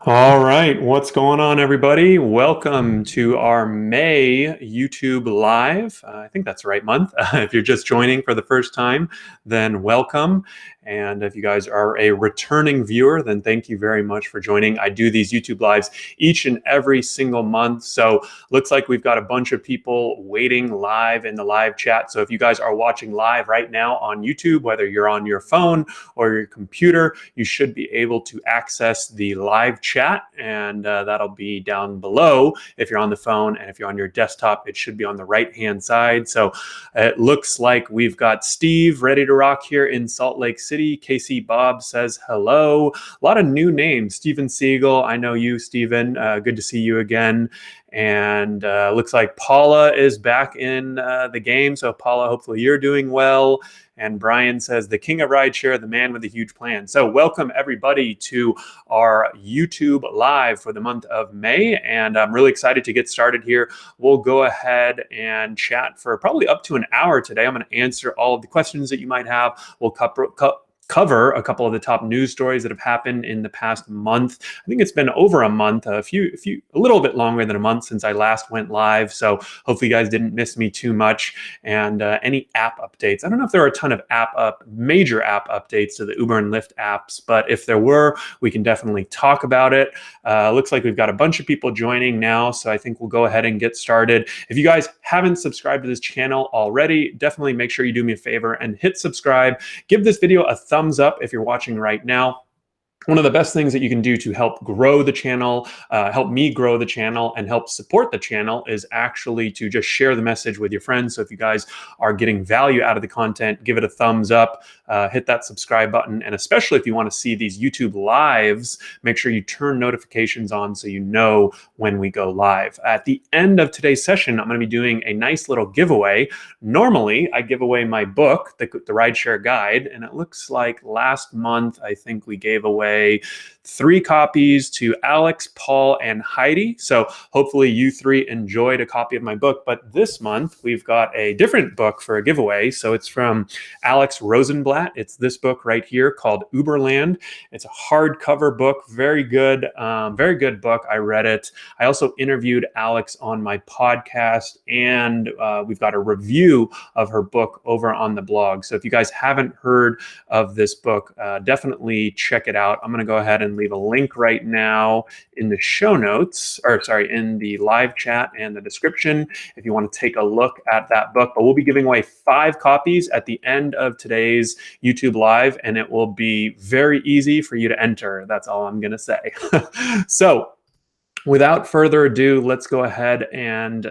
All right, what's going on, everybody? Welcome to our May YouTube Live. I think that's the right month. If you're just joining for the first time, then welcome. And if you guys are a returning viewer, then thank you very much for joining. I do these YouTube Lives each and every single month. So looks like we've got a bunch of people waiting live in the live chat. So if you guys are watching live right now on YouTube, whether you're on your phone or your computer, you should be able to access the live chat, and that'll be down below if you're on the phone, and if you're on your desktop, it should be on the right hand side. So it looks like we've got Steve ready to rock here in Salt Lake City. Casey Bob says hello. A lot of new names. Steven Siegel, I know you, Steven. Good to see you again. And looks like Paula is back in the game. So Paula, hopefully you're doing well. And Brian says, the king of rideshare, the man with a huge plan. So welcome everybody to our YouTube Live for the month of May. And I'm really excited to get started here. We'll go ahead and chat for probably up to an hour today. I'm going to answer all of the questions that you might have. We'll cover a couple of the top news stories that have happened in the past month. I think it's been over a month, a little bit longer than a month since I last went live. So hopefully you guys didn't miss me too much. And any app updates. I don't know if there are a ton of major app updates to the Uber and Lyft apps, but if there were, we can definitely talk about it. Looks like we've got a bunch of people joining now, so I think we'll go ahead and get started. If you guys haven't subscribed to this channel already, definitely make sure you do me a favor and hit subscribe. Give this video a thumbs up if you're watching right now. One of the best things that you can do to help grow the channel, help me grow the channel, and help support the channel is actually to just share the message with your friends. So if you guys are getting value out of the content, give it a thumbs up, hit that subscribe button. And especially if you want to see these YouTube Lives, make sure you turn notifications on so you know when we go live. At the end of today's session, I'm going to be doing a nice little giveaway. Normally, I give away my book, the Rideshare Guide, and it looks like last month, I think we gave away 3 copies to Alex, Paul, and Heidi. So hopefully you 3 enjoyed a copy of my book. But this month we've got a different book for a giveaway. So it's from Alex Rosenblatt. It's this book right here called Uberland. It's a hardcover book, very good book. I read it. I also interviewed Alex on my podcast, and we've got a review of her book over on the blog. So if you guys haven't heard of this book, definitely check it out. I'm going to go ahead and leave a link right now in the show notes, in the live chat and the description if you want to take a look at that book. But we'll be giving away 5 copies at the end of today's YouTube Live, and it will be very easy for you to enter. That's all I'm going to say. So without further ado, let's go ahead and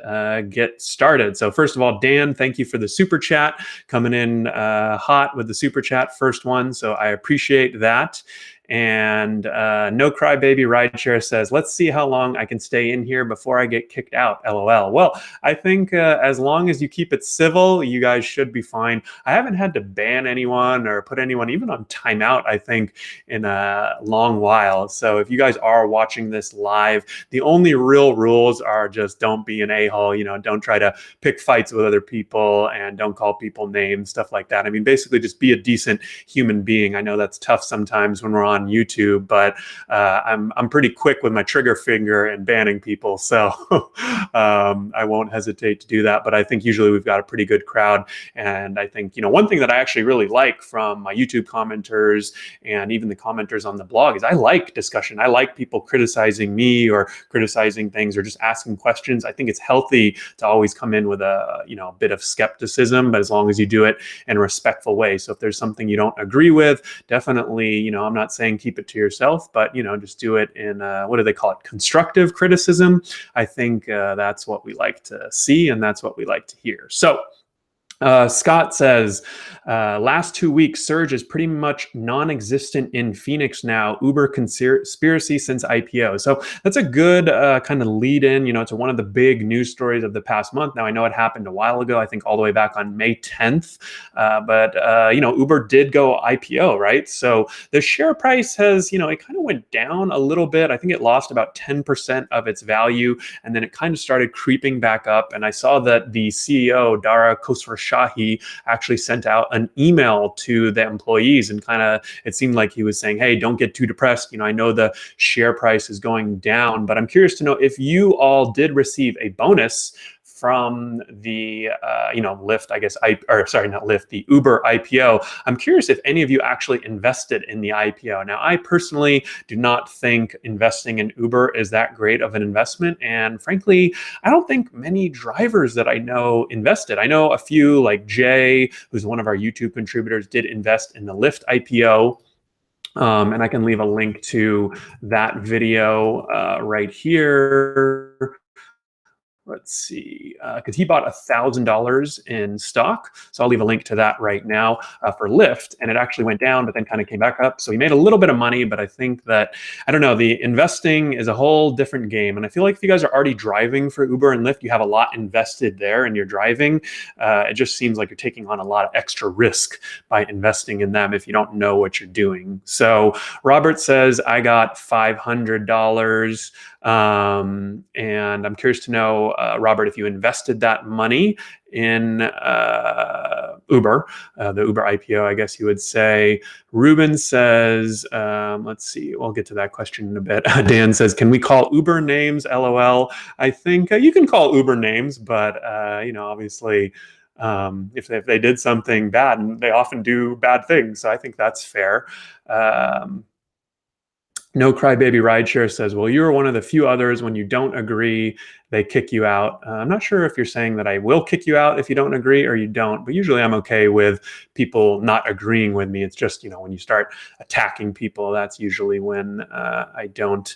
get started. So first of all, Dan, thank you for the super chat, coming in hot with the super chat, first one. So I appreciate that. And No Crybaby Rideshare says, let's see how long I can stay in here before I get kicked out, LOL. Well, I think as long as you keep it civil, you guys should be fine. I haven't had to ban anyone or put anyone even on timeout, I think, in a long while. So if you guys are watching this live, the only real rules are just don't be an a-hole, don't try to pick fights with other people, and don't call people names, stuff like that. I mean, basically just be a decent human being. I know that's tough sometimes when we're on YouTube, but I'm pretty quick with my trigger finger and banning people, so I won't hesitate to do that. But I think usually we've got a pretty good crowd, and I think one thing that I actually really like from my YouTube commenters and even the commenters on the blog is I like discussion. I like people criticizing me or criticizing things or just asking questions. I think it's healthy to always come in with a bit of skepticism, but as long as you do it in a respectful way. So if there's something you don't agree with, definitely I'm not saying keep it to yourself, but just do it in what do they call it, constructive criticism. I think that's what we like to see, and that's what we like to hear. So Scott says, last 2 weeks, surge is pretty much non-existent in Phoenix now. Uber conspiracy since IPO. So that's a good kind of lead in, to one of the big news stories of the past month. Now, I know it happened a while ago, I think all the way back on May 10th. But Uber did go IPO, right? So the share price has, it kind of went down a little bit. I think it lost about 10% of its value, and then it kind of started creeping back up. And I saw that the CEO, Dara Khosrowshahi, Shahi actually sent out an email to the employees, and kind of it seemed like he was saying, hey, don't get too depressed. I know the share price is going down, but I'm curious to know if you all did receive a bonus from the Lyft, I guess, or sorry, not Lyft, the Uber IPO. I'm curious if any of you actually invested in the IPO. Now, I personally do not think investing in Uber is that great of an investment, and frankly, I don't think many drivers that I know invested. I know a few, like Jay, who's one of our YouTube contributors, did invest in the Lyft IPO. And I can leave a link to that video right here. Let's see, because he bought $1,000 in stock. So I'll leave a link to that right now for Lyft. And it actually went down, but then kind of came back up. So he made a little bit of money, but I think that, I don't know, the investing is a whole different game. And I feel like if you guys are already driving for Uber and Lyft, you have a lot invested there and you're driving. It just seems like you're taking on a lot of extra risk by investing in them if you don't know what you're doing. So Robert says, I got $500. And I'm curious to know, Robert, if you invested that money in Uber, the Uber IPO, I guess you would say. Ruben says, let's see, we'll get to that question in a bit. Dan says, can we call Uber names? LOL. I think you can call Uber names, but obviously, if they did something bad, and they often do bad things, so I think that's fair. No Crybaby Rideshare says, well, you're one of the few others when you don't agree, they kick you out. I'm not sure if you're saying that I will kick you out if you don't agree or you don't, but usually I'm okay with people not agreeing with me. It's just, when you start attacking people, that's usually when I don't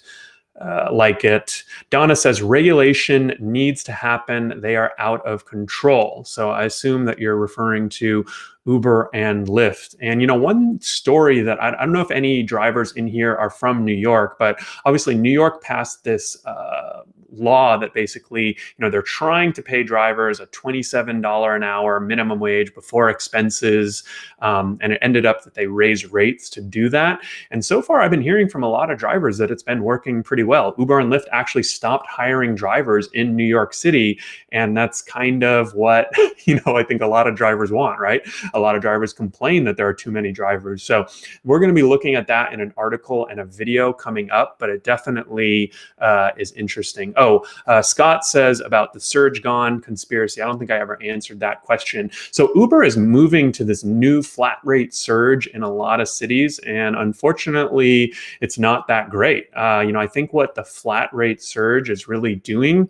like it. Donna says, regulation needs to happen. They are out of control. So I assume that you're referring to Uber and Lyft. And one story that I don't know if any drivers in here are from New York, but obviously New York passed this law that basically, they're trying to pay drivers a $27 an hour minimum wage before expenses. And it ended up that they raised rates to do that. And so far, I've been hearing from a lot of drivers that it's been working pretty well. Uber and Lyft actually stopped hiring drivers in New York City. And that's kind of what, I think a lot of drivers want, right? A lot of drivers complain that there are too many drivers. So we're going to be looking at that in an article and a video coming up, but it definitely is interesting. Scott says about the surge gone conspiracy. I don't think I ever answered that question. So Uber is moving to this new flat rate surge in a lot of cities, and unfortunately, it's not that great. I think what the flat rate surge is really doing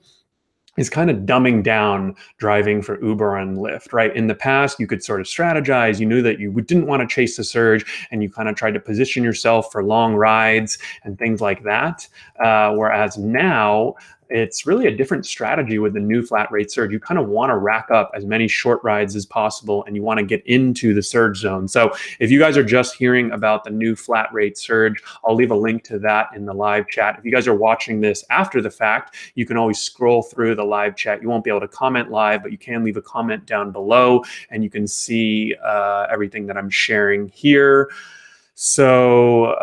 is kind of dumbing down driving for Uber and Lyft, right? In the past, you could sort of strategize. You knew that you didn't want to chase the surge, and you kind of tried to position yourself for long rides and things like that. Whereas now, it's really a different strategy with the new flat rate surge. You kind of want to rack up as many short rides as possible, and you want to get into the surge zone. So if you guys are just hearing about the new flat rate surge, I'll leave a link to that in the live chat. If you guys are watching this after the fact, you can always scroll through the live chat. You won't be able to comment live, but you can leave a comment down below, and you can see everything that I'm sharing here. So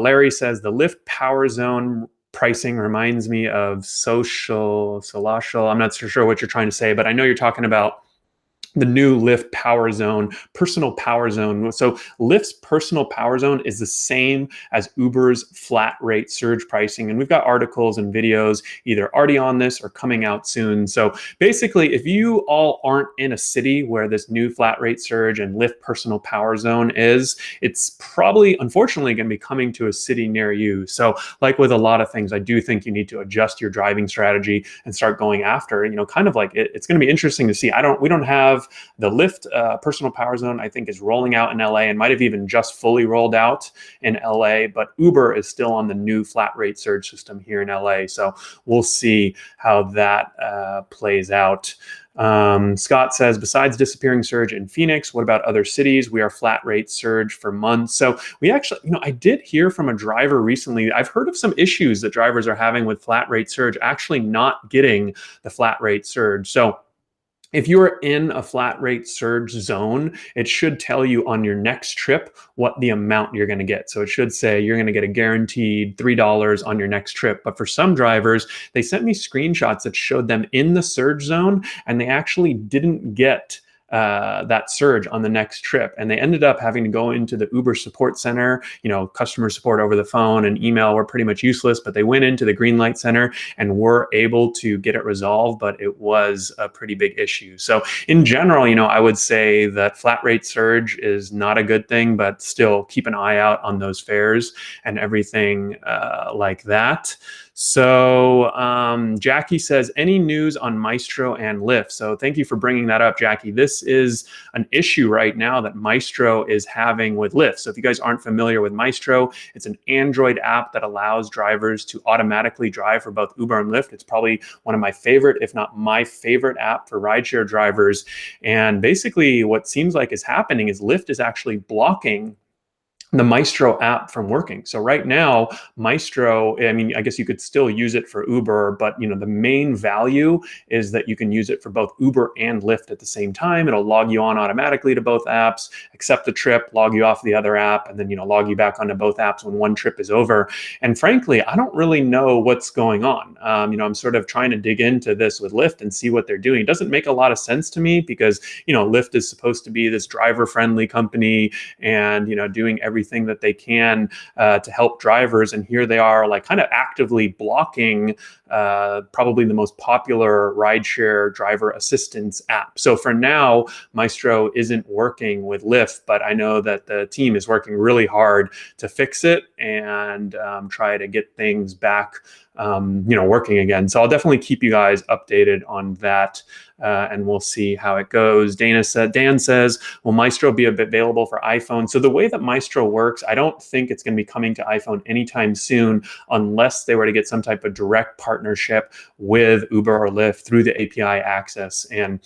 Larry says the Lyft Power Zone pricing reminds me of social. I'm not so sure what you're trying to say, but I know you're talking about the new Lyft Power Zone, personal power zone. So Lyft's personal power zone is the same as Uber's flat rate surge pricing. And we've got articles and videos either already on this or coming out soon. So basically, if you all aren't in a city where this new flat rate surge and Lyft personal power zone is, it's probably, unfortunately, going to be coming to a city near you. So like with a lot of things, I do think you need to adjust your driving strategy and start going after, kind of like it's going to be interesting to see. We don't have the Lyft personal power zone, I think, is rolling out in LA and might have even just fully rolled out in LA, but Uber is still on the new flat rate surge system here in LA. So we'll see how that plays out. Scott says, besides disappearing surge in Phoenix, what about other cities? We are flat rate surge for months. So we actually, I did hear from a driver recently. I've heard of some issues that drivers are having with flat rate surge, actually not getting the flat rate surge. So if you're in a flat rate surge zone, it should tell you on your next trip what the amount you're going to get. So it should say you're going to get a guaranteed $3 on your next trip. But for some drivers, they sent me screenshots that showed them in the surge zone, and they actually didn't get that surge on the next trip. And they ended up having to go into the Uber support center. Customer support over the phone and email were pretty much useless, but they went into the green light center and were able to get it resolved, but it was a pretty big issue. So in general, I would say that flat rate surge is not a good thing, but still keep an eye out on those fares and everything like that. So Jackie says, any news on Maestro and Lyft? So thank you for bringing that up, Jackie. This is an issue right now that Maestro is having with Lyft. So if you guys aren't familiar with Maestro, it's an Android app that allows drivers to automatically drive for both Uber and Lyft. It's probably one of my favorite, if not my favorite app for rideshare drivers. And basically what seems like is happening is Lyft is actually blocking the Mystro app from working. So right now, Mystro, I guess you could still use it for Uber, but the main value is that you can use it for both Uber and Lyft at the same time. It'll log you on automatically to both apps, accept the trip, log you off the other app, and then log you back onto both apps when one trip is over. And frankly, I don't really know what's going on. I'm sort of trying to dig into this with Lyft and see what they're doing. It doesn't make a lot of sense to me because Lyft is supposed to be this driver-friendly company and doing everything that they can to help drivers, and here they are like kind of actively blocking probably the most popular rideshare driver assistance app. So for now, Maestro isn't working with Lyft, but I know that the team is working really hard to fix it and try to get things back working again. So I'll definitely keep you guys updated on that, and we'll see how it goes. Dan says, will Maestro be available for iPhone? So the way that Maestro works, I don't think it's going to be coming to iPhone anytime soon unless they were to get some type of direct partnership with Uber or Lyft through the API access. And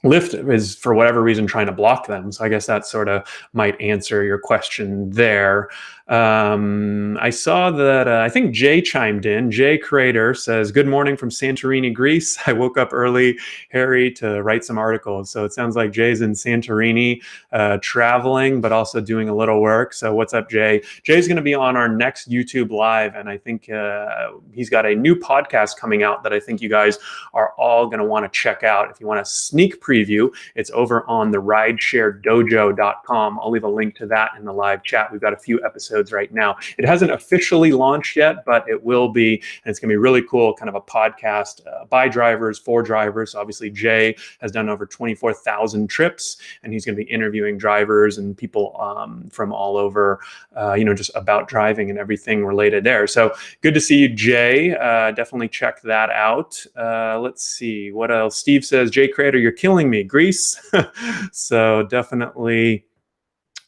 Lyft is, for whatever reason, trying to block them. So I guess that sort of might answer your question there. I saw that, I think Jay chimed in. Jay Crater says, good morning from Santorini, Greece. I woke up early, Harry, to write some articles. So it sounds like Jay's in Santorini, traveling, but also doing a little work. So what's up, Jay? Jay's going to be on our next YouTube Live, and I think he's got a new podcast coming out that I think you guys are all going to want to check out. If you want a sneak preview, it's over on the ridesharedojo.com. I'll leave a link to that in the live chat. We've got a few episodes right now. It hasn't officially launched yet, but it will be, and it's going to be really cool, kind of a podcast by drivers, for drivers. So obviously, Jay has done over 24,000 trips, and he's going to be interviewing drivers and people from all over, just about driving and everything related there. So good to see you, Jay. Definitely check that out. Let's see what else. Steve says, Jay Creator, you're killing me, Greece. So definitely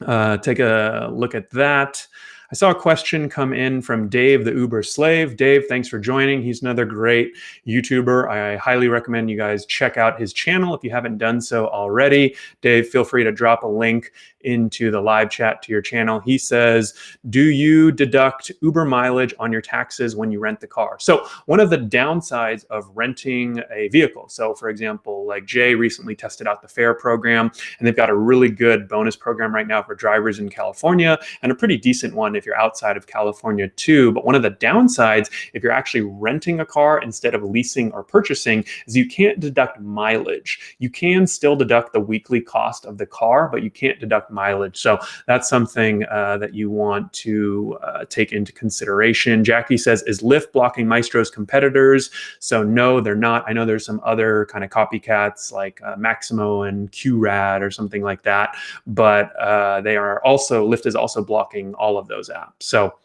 take a look at that. I saw a question come in from Dave, the Uber slave. Dave, thanks for joining. He's another great YouTuber. I highly recommend you guys check out his channel if you haven't done so already. Dave, feel free to drop a link into the live chat to your channel. He says, do you deduct Uber mileage on your taxes when you rent the car? So one of the downsides of renting a vehicle, so for example, like Jay recently tested out the FARE program, and they've got a really good bonus program right now for drivers in California, and a pretty decent one if you're outside of California too. But one of the downsides, if you're actually renting a car instead of leasing or purchasing, is you can't deduct mileage. You can still deduct the weekly cost of the car, but you can't deduct mileage. So that's something that you want to take into consideration. Jackie says, is Lyft blocking Maestro's competitors? So no, they're not. I know there's some other kind of copycats like Maximo and QRAD or something like that, but Lyft is also blocking all of those apps. So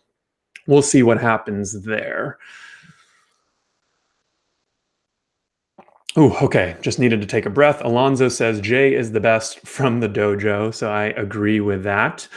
we'll see what happens there. Oh, okay. Just needed to take a breath. Alonzo says Jay is the best from the dojo, so I agree with that.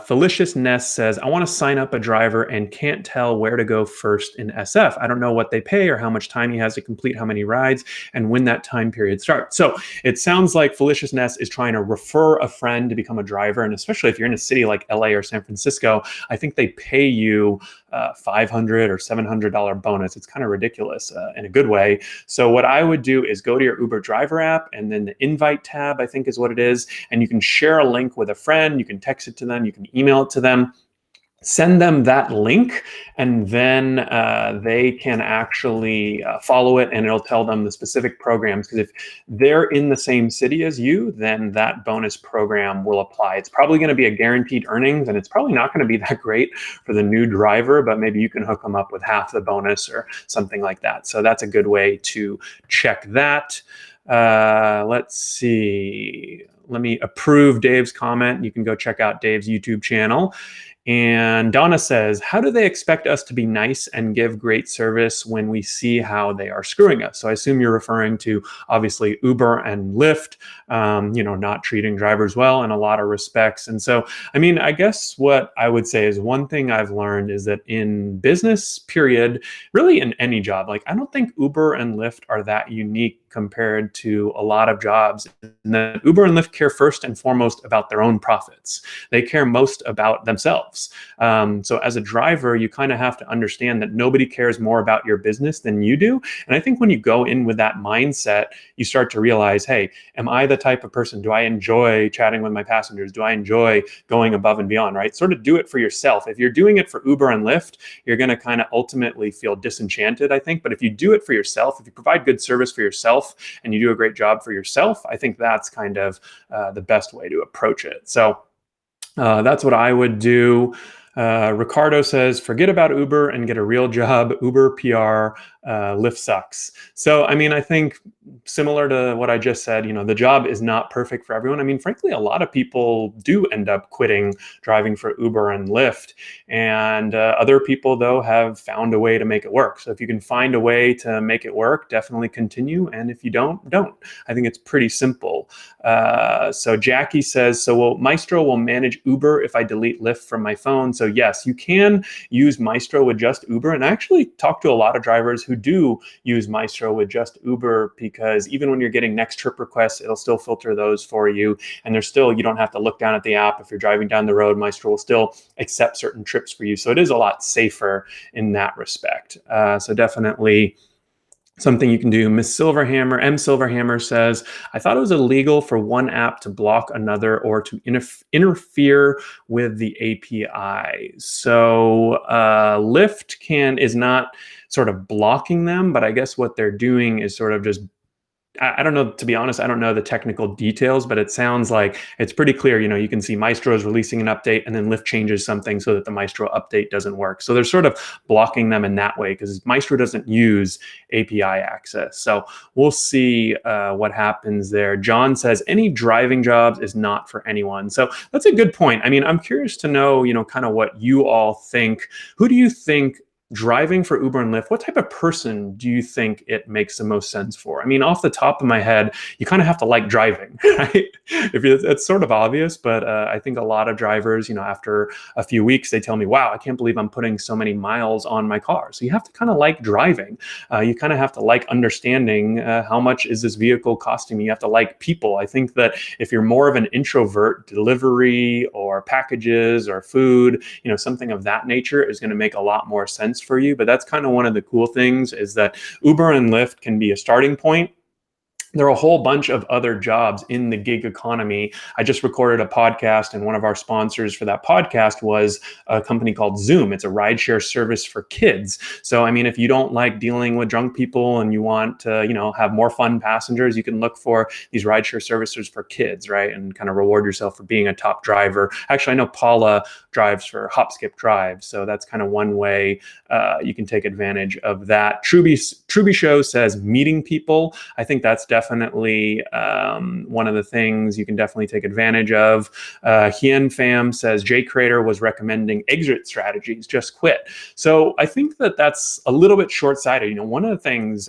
Felicious Ness says, I want to sign up a driver and can't tell where to go first in SF. I don't know what they pay or how much time he has to complete how many rides and when that time period starts. So it sounds like Felicious Ness is trying to refer a friend to become a driver, and especially if you're in a city like LA or San Francisco, I think they pay you $500 or $700 bonus. It's kind of ridiculous in a good way. So what I would do is go to your Uber driver app, and then the invite tab, I think is what it is. And you can share a link with a friend. You can text it to them. You can email it to them. send them that link, and then they can actually follow it, and it'll tell them the specific programs. Because if they're in the same city as you, then that bonus program will apply. It's probably going to be a guaranteed earnings, and it's probably not going to be that great for the new driver, but maybe you can hook them up with half the bonus or something like that. So that's a good way to check that. Let's see. Let me approve Dave's comment. You can go check out Dave's YouTube channel. And Donna says, how do they expect us to be nice and give great service when we see how they are screwing us? So I assume you're referring to, obviously, Uber and Lyft, not treating drivers well in a lot of respects. And so, I mean, I guess what I would say is one thing I've learned is that in business, period, really in any job, like I don't think Uber and Lyft are that unique compared to a lot of jobs. And that Uber and Lyft care first and foremost about their own profits. They care most about themselves. So as a driver, you kind of have to understand that nobody cares more about your business than you do. And I think when you go in with that mindset, you start to realize, hey, am I the type of person? Do I enjoy chatting with my passengers? Do I enjoy going above and beyond, right? Sort of do it for yourself. If you're doing it for Uber and Lyft, you're going to kind of ultimately feel disenchanted, I think. But if you do it for yourself, if you provide good service for yourself, and you do a great job for yourself, I think that's kind of the best way to approach it. So that's what I would do. Ricardo says, forget about Uber and get a real job. Uber PR, Lyft sucks. So, I mean, I think similar to what I just said, the job is not perfect for everyone. I mean, frankly, a lot of people do end up quitting driving for Uber and Lyft. And other people, though, have found a way to make it work. So if you can find a way to make it work, definitely continue. And if you don't. I think it's pretty simple. So Jackie says, so Maestro will manage Uber if I delete Lyft from my phone. So yes, you can use Maestro with just Uber. And I actually talk to a lot of drivers who do use Maestro with just Uber, because even when you're getting next trip requests, it'll still filter those for you. And you don't have to look down at the app. If you're driving down the road, Maestro will still accept certain trips for you. So it is a lot safer in that respect. So definitely something you can do. M Silverhammer says, I thought it was illegal for one app to block another or to interfere with the API. So Lyft is not sort of blocking them, but I guess what they're doing is sort of just, I don't know, to be honest, I don't know the technical details, but it sounds like it's pretty clear. You can see Maestro is releasing an update and then Lyft changes something so that the Maestro update doesn't work. So they're sort of blocking them in that way because Maestro doesn't use API access. So we'll see what happens there. John says, any driving jobs is not for anyone. So that's a good point. I mean, I'm curious to know, kind of what you all think. Who do you think driving for Uber and Lyft, what type of person do you think it makes the most sense for? I mean, off the top of my head, you kind of have to like driving, right? It's sort of obvious, but I think a lot of drivers, after a few weeks, they tell me, wow, I can't believe I'm putting so many miles on my car. So you have to kind of like driving. You kind of have to like understanding how much is this vehicle costing me. You have to like people. I think that if you're more of an introvert, delivery or packages or food, something of that nature is going to make a lot more sense for you. But that's kind of one of the cool things, is that Uber and Lyft can be a starting point. There are a whole bunch of other jobs in the gig economy. I just recorded a podcast, and one of our sponsors for that podcast was a company called Zoom. It's a rideshare service for kids. So, I mean, if you don't like dealing with drunk people and you want to, have more fun passengers, you can look for these rideshare services for kids, right? And kind of reward yourself for being a top driver. Actually, I know Paula drives for Hop Skip Drive. So that's kind of one way you can take advantage of that. Truby Show says meeting people. I think that's definitely one of the things you can definitely take advantage of. Hien Pham says Jay Crater was recommending exit strategies, just quit. So I think that that's a little bit short-sighted. One of the things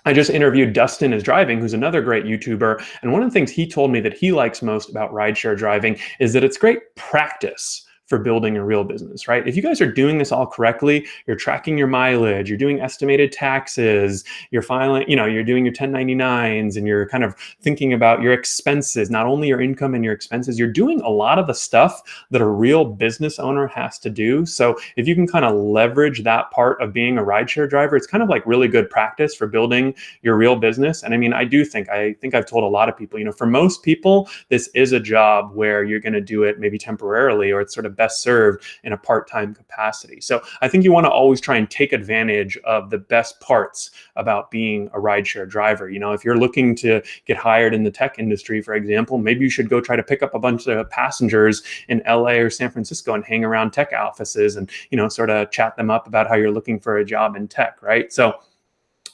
I just interviewed Dustin is Driving, who's another great YouTuber. And one of the things he told me that he likes most about rideshare driving is that it's great practice for building a real business, right? If you guys are doing this all correctly, you're tracking your mileage, you're doing estimated taxes, you're filing, you're doing your 1099s, and you're kind of thinking about your expenses, not only your income and your expenses, you're doing a lot of the stuff that a real business owner has to do. So if you can kind of leverage that part of being a rideshare driver, it's kind of like really good practice for building your real business. And I mean, I think I've told a lot of people, for most people, this is a job where you're going to do it maybe temporarily, or it's sort of best served in a part-time capacity. So I think you want to always try and take advantage of the best parts about being a rideshare driver. If you're looking to get hired in the tech industry, for example, maybe you should go try to pick up a bunch of passengers in LA or San Francisco and hang around tech offices and, sort of chat them up about how you're looking for a job in tech, right? So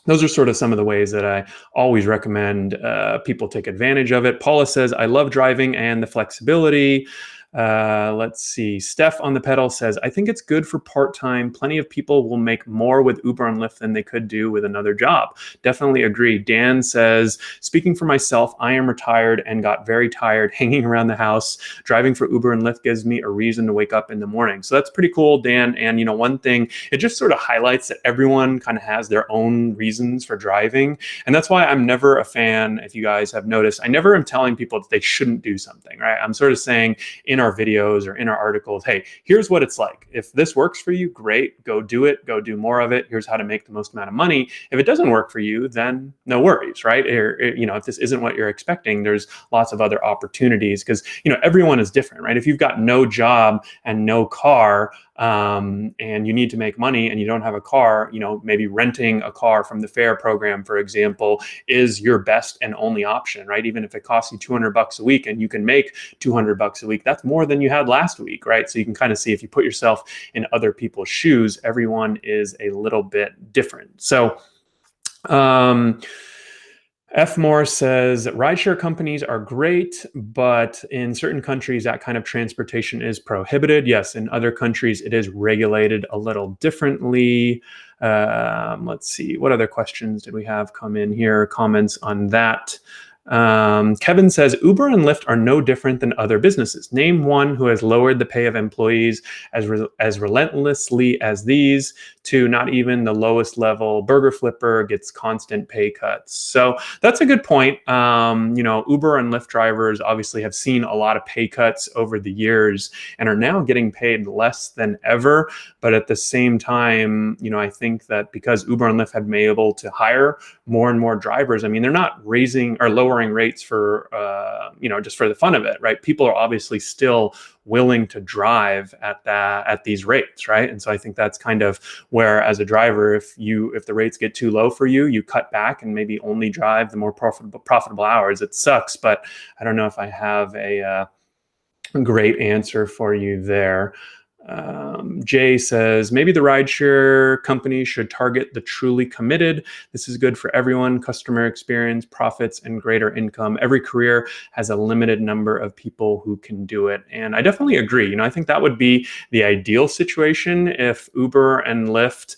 those are sort of some of the ways that I always recommend people take advantage of it. Paula says, I love driving and the flexibility. Let's see. Steph on the pedal says, I think it's good for part-time. Plenty of people will make more with Uber and Lyft than they could do with another job. Definitely agree. Dan says, speaking for myself, I am retired and got very tired hanging around the house. Driving for Uber and Lyft gives me a reason to wake up in the morning. So that's pretty cool, Dan. And one thing, it just sort of highlights that everyone kind of has their own reasons for driving. And that's why I'm never a fan, if you guys have noticed, I never am telling people that they shouldn't do something, right? I'm sort of saying in our videos or in our articles, hey, here's what it's like. If this works for you, great, go do it, go do more of it. Here's how to make the most amount of money. If it doesn't work for you, then no worries, right? If this isn't what you're expecting, there's lots of other opportunities because, everyone is different, right? If you've got no job and no car, and you need to make money and you don't have a car, maybe renting a car from the fare program, for example, is your best and only option, right? Even if it costs you $200 a week and you can make $200 a week, that's more than you had last week, right? So you can kind of see, if you put yourself in other people's shoes, everyone is a little bit different. So, F. Moore says, rideshare companies are great, but in certain countries, that kind of transportation is prohibited. Yes, in other countries, it is regulated a little differently. Let's see, what other questions did we have come in here? Comments on that. Kevin says, Uber and Lyft are no different than other businesses. Name one who has lowered the pay of employees as relentlessly as these. To not even the lowest level burger flipper gets constant pay cuts. So that's a good point. Uber and Lyft drivers obviously have seen a lot of pay cuts over the years and are now getting paid less than ever. But at the same time, I think that because Uber and Lyft have been able to hire more and more drivers, they're not raising or lowering rates for, just for the fun of it, right? People are obviously still willing to drive at these rates, right? And so I think that's kind of where, as a driver, if the rates get too low for you, you cut back and maybe only drive the more profitable hours. It sucks, but I don't know if I have a great answer for you there. Jay says, maybe the rideshare company should target the truly committed. This is good for everyone: customer experience, profits, and greater income. Every career has a limited number of people who can do it. And I definitely agree. I think that would be the ideal situation if Uber and Lyft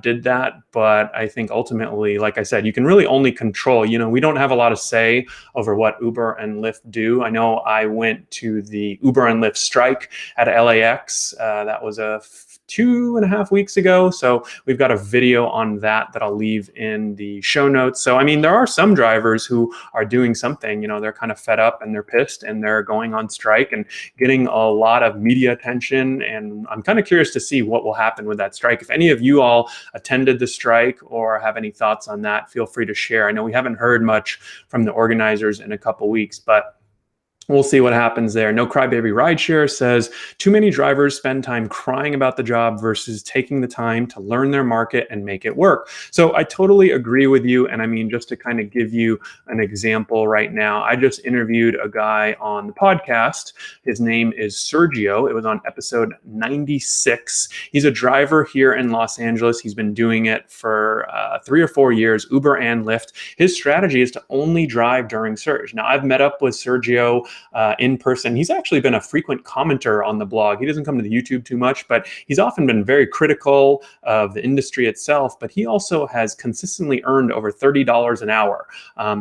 did that. But I think ultimately, like I said, you can really only control, we don't have a lot of say over what Uber and Lyft do. I know I went to the Uber and Lyft strike at LAX. That was 2.5 weeks ago. So we've got a video on that I'll leave in the show notes. So, there are some drivers who are doing something, they're kind of fed up and they're pissed and they're going on strike and getting a lot of media attention. And I'm kind of curious to see what will happen with that strike. If any of you all attended the strike or have any thoughts on that, feel free to share. I know we haven't heard much from the organizers in a couple weeks, but we'll see what happens there. No Crybaby Rideshare says, too many drivers spend time crying about the job versus taking the time to learn their market and make it work. So I totally agree with you. And just to kind of give you an example right now, I just interviewed a guy on the podcast. His name is Sergio. It was on episode 96. He's a driver here in Los Angeles. He's been doing it for 3 or 4 years, Uber and Lyft. His strategy is to only drive during surge. Now, I've met up with Sergio in person. He's actually been a frequent commenter on the blog. He doesn't come to the YouTube too much, but he's often been very critical of the industry itself. But he also has consistently earned over $30 an hour.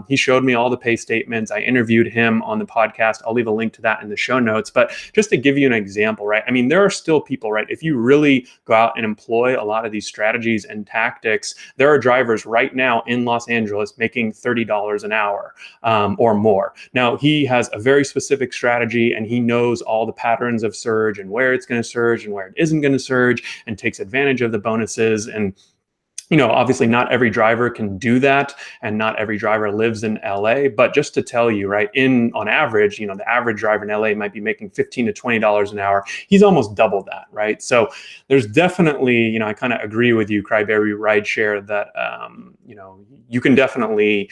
He showed me all the pay statements. I interviewed him on the podcast. I'll leave a link to that in the show notes. But just to give you an example, right? There are still people, right? If you really go out and employ a lot of these strategies and tactics, there are drivers right now in Los Angeles making $30 an hour or more. Now, he has a very specific strategy and he knows all the patterns of surge and where it's going to surge and where it isn't going to surge and takes advantage of the bonuses. And Obviously not every driver can do that, and not every driver lives in LA, but just to tell you, right, on average, the average driver in LA might be making $15 to $20 an hour. He's almost double that, right? So there's definitely, I kind of agree with you, Cryberry Rideshare, that, you can definitely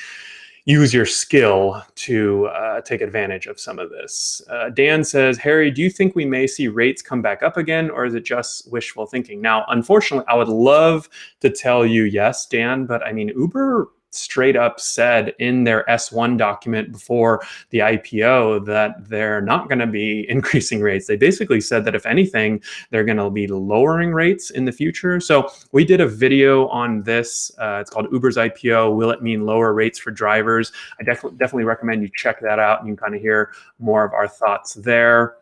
use your skill to take advantage of some of this. Dan says, Harry, do you think we may see rates come back up again, or is it just wishful thinking? Now, unfortunately, I would love to tell you yes, Dan, but I mean, Uber straight up said in their S1 document before the IPO that they're not going to be increasing rates. They basically said that if anything, they're going to be lowering rates in the future. So we did a video on this. It's called Uber's IPO. Will it mean lower rates for drivers? I definitely recommend you check that out, and you can kind of hear more of our thoughts there.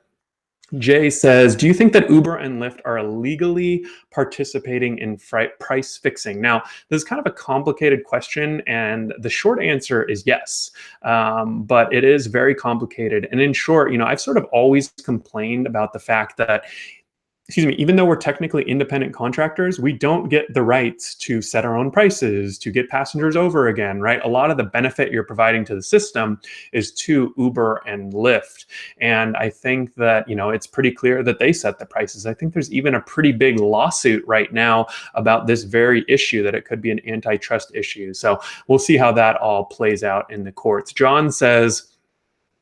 Jay says, do you think that Uber and Lyft are illegally participating in price fixing? Now, this is kind of a complicated question, and the short answer is yes, but it is very complicated. And in short, I've sort of always complained about the fact that, even though we're technically independent contractors, we don't get the rights to set our own prices, to get passengers over again, right? A lot of the benefit you're providing to the system is to Uber and Lyft. And I think that, it's pretty clear that they set the prices. I think there's even a pretty big lawsuit right now about this very issue, that it could be an antitrust issue. So we'll see how that all plays out in the courts. John says,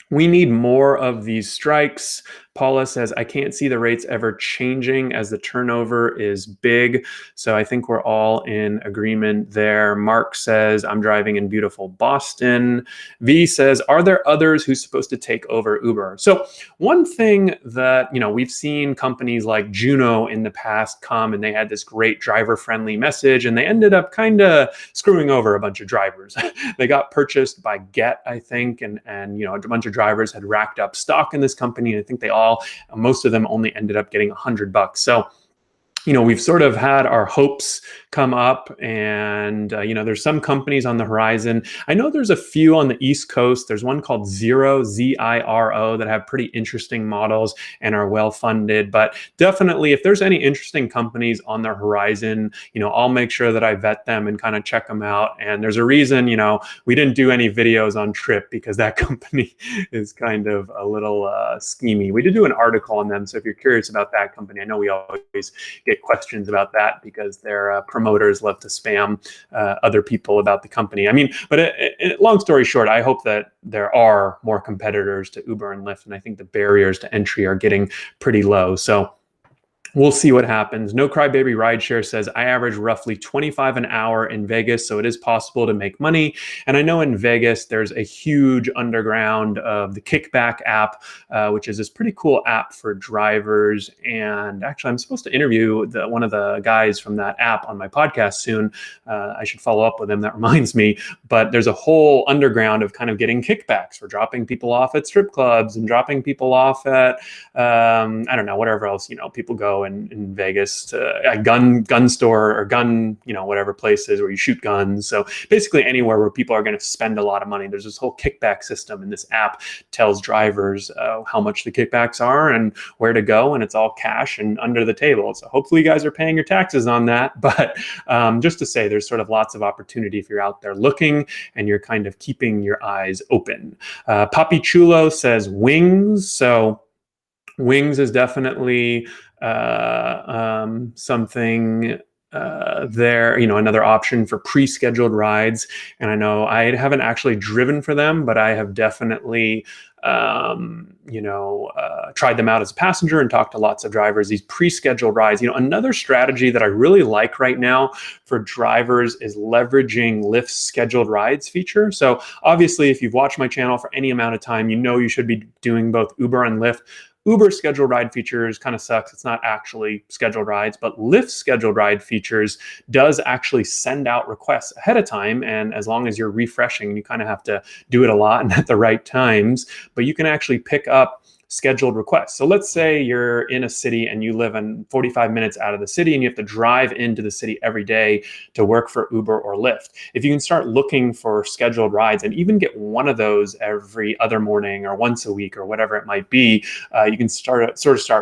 we need more of these strikes. Paula says, I can't see the rates ever changing as the turnover is big. So I think we're all in agreement there. Mark says, I'm driving in beautiful Boston. V says, are there others who's supposed to take over Uber? So one thing that, we've seen companies like Juno in the past come, and they had this great driver-friendly message, and they ended up kind of screwing over a bunch of drivers. They got purchased by Get, I think, and a bunch of drivers had racked up stock in this company. And I think most of them only ended up getting $100. So, we've sort of had our hopes come up, and, there's some companies on the horizon. I know there's a few on the East Coast. There's one called Zero, Ziro, that have pretty interesting models and are well-funded. But definitely, if there's any interesting companies on the horizon, I'll make sure that I vet them and kind of check them out. And there's a reason, we didn't do any videos on Trip, because that company is kind of a little schemy. We did do an article on them. So if you're curious about that company, I know we always get questions about that because their promoters love to spam other people about the company. But long story short, I hope that there are more competitors to Uber and Lyft, and I think the barriers to entry are getting pretty low. So we'll see what happens. No Crybaby Rideshare says, I average roughly 25 an hour in Vegas, so it is possible to make money. And I know in Vegas, there's a huge underground of the Kickback app, which is this pretty cool app for drivers. And actually, I'm supposed to interview one of the guys from that app on my podcast soon. I should follow up with him. That reminds me. But there's a whole underground of kind of getting kickbacks for dropping people off at strip clubs and dropping people off at, I don't know, whatever else, people go in Vegas to a gun store or gun, whatever places where you shoot guns. So basically anywhere where people are going to spend a lot of money. There's this whole kickback system, and this app tells drivers how much the kickbacks are and where to go, and it's all cash and under the table. So hopefully you guys are paying your taxes on that. But just to say, there's sort of lots of opportunity if you're out there looking and you're kind of keeping your eyes open. Papi Chulo says Wings. So Wings is definitely something there, another option for pre-scheduled rides. And I know I haven't actually driven for them, but I have definitely, tried them out as a passenger and talked to lots of drivers. These pre-scheduled rides, another strategy that I really like right now for drivers is leveraging Lyft's scheduled rides feature. So obviously, if you've watched my channel for any amount of time, you should be doing both Uber and Lyft. Uber's scheduled ride features kind of sucks. It's not actually scheduled rides, but Lyft's scheduled ride features does actually send out requests ahead of time. And as long as you're refreshing, you kind of have to do it a lot and at the right times, but you can actually pick up scheduled requests. So let's say you're in a city and you live in 45 minutes out of the city and you have to drive into the city every day to work for Uber or Lyft. If you can start looking for scheduled rides and even get one of those every other morning or once a week or whatever it might be, you can start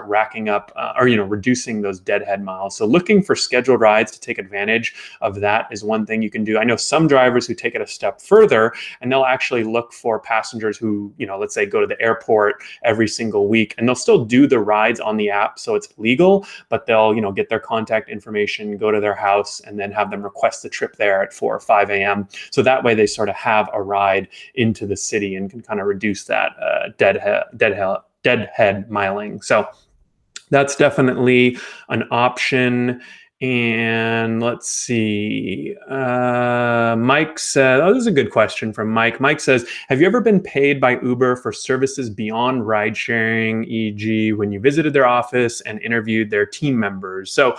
racking up or reducing those deadhead miles. So looking for scheduled rides to take advantage of that is one thing you can do. I know some drivers who take it a step further and they'll actually look for passengers who, let's say go to the airport every single week, and they'll still do the rides on the app, so it's legal, but they'll, get their contact information, go to their house, and then have them request the trip there at 4 or 5 a.m. So that way they sort of have a ride into the city and can kind of reduce that deadhead miling. So that's definitely an option. And let's see, Mike said, this is a good question from Mike. Mike says, have you ever been paid by Uber for services beyond ride sharing, e.g. when you visited their office and interviewed their team members? So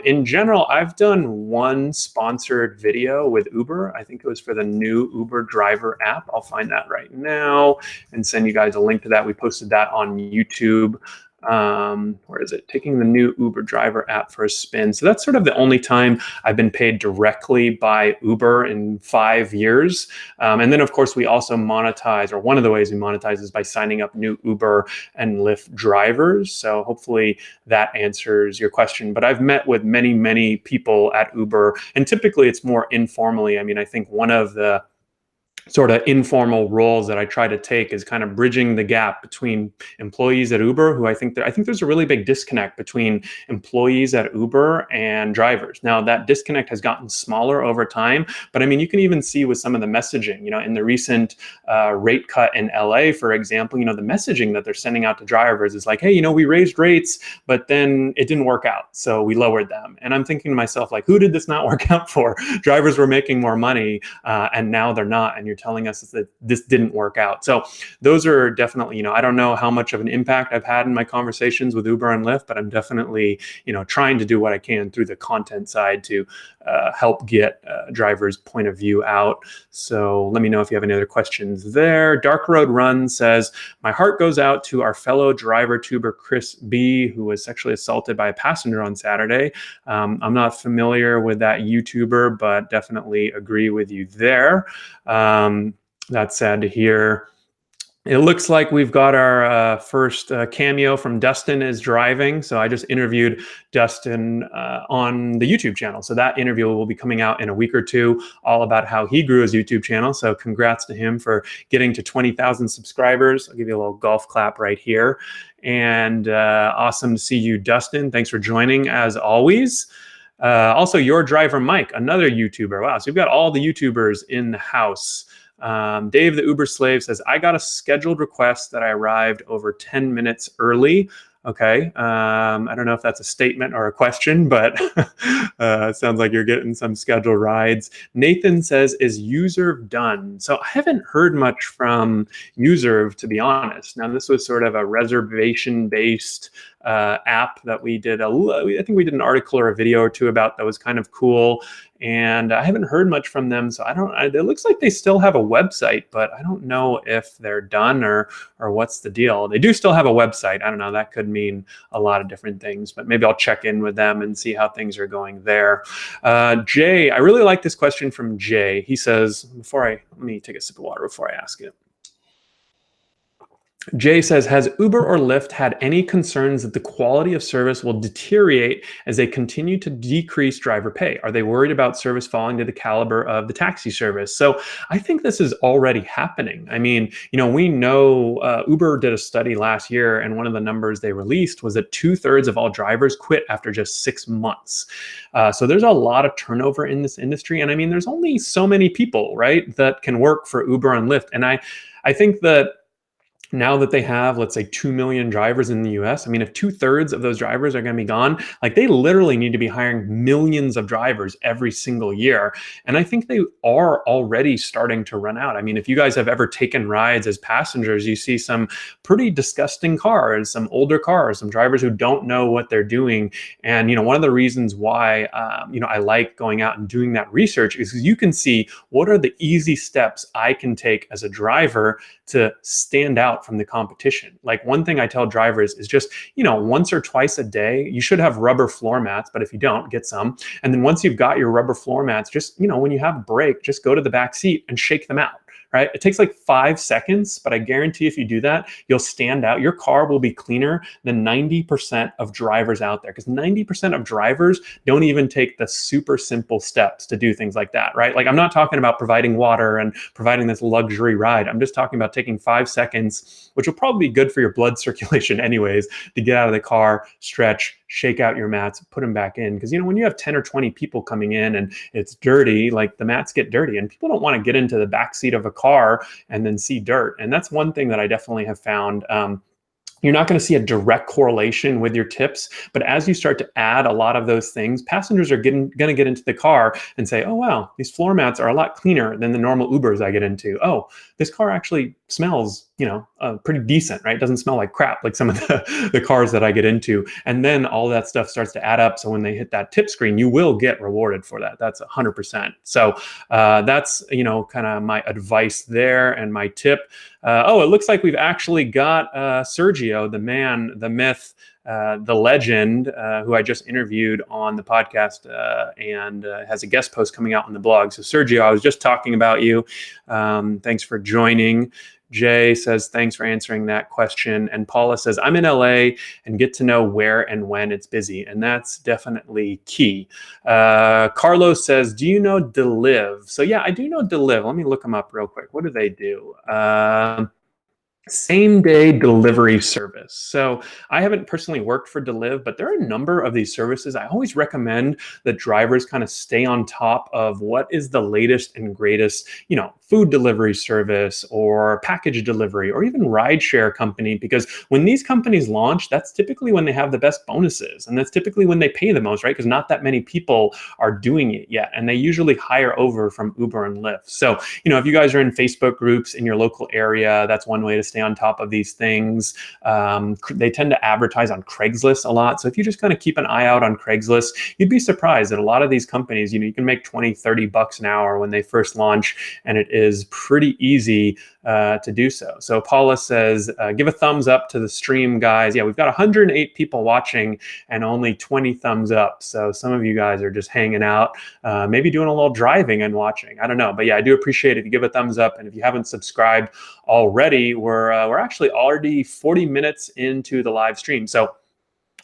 in general, I've done one sponsored video with Uber. I think it was for the new Uber driver app. I'll find that right now and send you guys a link to that. We posted that on YouTube. Where is it? Taking the new Uber driver app for a spin. So that's sort of the only time I've been paid directly by Uber in 5 years. And then of course we also monetize, or one of the ways we monetize is by signing up new Uber and Lyft drivers. So hopefully that answers your question. But I've met with many, many people at Uber, and typically it's more informally. I mean, I think one of the sort of informal roles that I try to take is kind of bridging the gap between employees at Uber, who I think there's a really big disconnect between employees at Uber and drivers. Now that disconnect has gotten smaller over time, but I mean, you can even see with some of the messaging, in the recent rate cut in LA, for example, the messaging that they're sending out to drivers is like, hey, we raised rates, but then it didn't work out, so we lowered them. And I'm thinking to myself, like, who did this not work out for? Drivers were making more money, and now they're not, and you're telling us that this didn't work out. So those are definitely, I don't know how much of an impact I've had in my conversations with Uber and Lyft, but I'm definitely, trying to do what I can through the content side to help get drivers' point of view out. So let me know if you have any other questions there. Dark Road Run says, my heart goes out to our fellow driver tuber Chris B, who was sexually assaulted by a passenger on Saturday. I'm not familiar with that YouTuber, but definitely agree with you there. That's sad to hear. It looks like we've got our first cameo from Dustin is driving. So I just interviewed Dustin on the YouTube channel. So that interview will be coming out in a week or two, all about how he grew his YouTube channel. So congrats to him for getting to 20,000 subscribers. I'll give you a little golf clap right here. And awesome to see you, Dustin. Thanks for joining as always. Also, your driver, Mike, another YouTuber. Wow, so we've got all the YouTubers in the house. Dave, the Uber slave, says, I got a scheduled request that I arrived over 10 minutes early. Okay. I don't know if that's a statement or a question, but it sounds like you're getting some scheduled rides. Nathan says, is Userve done? So I haven't heard much from Userve, to be honest. Now, this was sort of a reservation-based app that we did. I think we did an article or a video or two about that was kind of cool. And I haven't heard much from them. So it looks like they still have a website, but I don't know if they're done or what's the deal. They do still have a website. I don't know. That could mean a lot of different things, but maybe I'll check in with them and see how things are going there. Jay, I really like this question from Jay. He says, let me take a sip of water before I ask it. Jay says, has Uber or Lyft had any concerns that the quality of service will deteriorate as they continue to decrease driver pay? Are they worried about service falling to the caliber of the taxi service? So I think this is already happening. I mean, we know Uber did a study last year, and one of the numbers they released was that 2/3 of all drivers quit after just 6 months. So there's a lot of turnover in this industry. And I mean, there's only so many people, right, that can work for Uber and Lyft. And I think that now that they have, let's say, 2 million drivers in the US, I mean, if 2/3 of those drivers are going to be gone, like they literally need to be hiring millions of drivers every single year. And I think they are already starting to run out. I mean, if you guys have ever taken rides as passengers, you see some pretty disgusting cars, some older cars, some drivers who don't know what they're doing. And, one of the reasons why, I like going out and doing that research is because you can see what are the easy steps I can take as a driver to stand out out from the competition. Like one thing I tell drivers is just, once or twice a day, you should have rubber floor mats, but if you don't, get some. And then once you've got your rubber floor mats, just, when you have a break, just go to the back seat and shake them out. Right? It takes like 5 seconds, but I guarantee if you do that, you'll stand out. Your car will be cleaner than 90% of drivers out there, because 90% of drivers don't even take the super simple steps to do things like that, right? Like I'm not talking about providing water and providing this luxury ride. I'm just talking about taking 5 seconds, which will probably be good for your blood circulation anyways, to get out of the car, stretch, shake out your mats, put them back in. Because, when you have 10 or 20 people coming in and it's dirty, like the mats get dirty and people don't want to get into the back seat of a car and then see dirt. And that's one thing that I definitely have found. You're not going to see a direct correlation with your tips, but as you start to add a lot of those things, passengers are going to get into the car and say, oh, wow, these floor mats are a lot cleaner than the normal Ubers I get into. Oh, this car actually smells, pretty decent, right? It doesn't smell like crap like some of the cars that I get into. And then all that stuff starts to add up. So when they hit that tip screen, you will get rewarded for that. That's 100%. So that's, kind of my advice there and my tip. It looks like we've actually got Sergio, the man, the myth, the legend, who I just interviewed on the podcast and has a guest post coming out on the blog. So Sergio, I was just talking about you. Thanks for joining. Jay says, thanks for answering that question. And Paula says, I'm in LA and get to know where and when it's busy. And that's definitely key. Carlos says, do you know Deliv? So yeah, I do know Deliv. Let me look them up real quick. What do they do? Same day delivery service. So I haven't personally worked for Deliv, but there are a number of these services. I always recommend that drivers kind of stay on top of what is the latest and greatest, food delivery service or package delivery or even rideshare company, because when these companies launch, that's typically when they have the best bonuses. And that's typically when they pay the most, right? Because not that many people are doing it yet. And they usually hire over from Uber and Lyft. So, if you guys are in Facebook groups in your local area, that's one way to stay on top of these things. They tend to advertise on Craigslist a lot. So if you just kind of keep an eye out on Craigslist, you'd be surprised that a lot of these companies, you can make 20, 30 bucks an hour when they first launch, and it is pretty easy to do so. So Paula says, give a thumbs up to the stream, guys. Yeah, we've got 108 people watching and only 20 thumbs up. So some of you guys are just hanging out, maybe doing a little driving and watching. I don't know. But yeah, I do appreciate it if you give a thumbs up. And if you haven't subscribed already, we're actually already 40 minutes into the live stream. So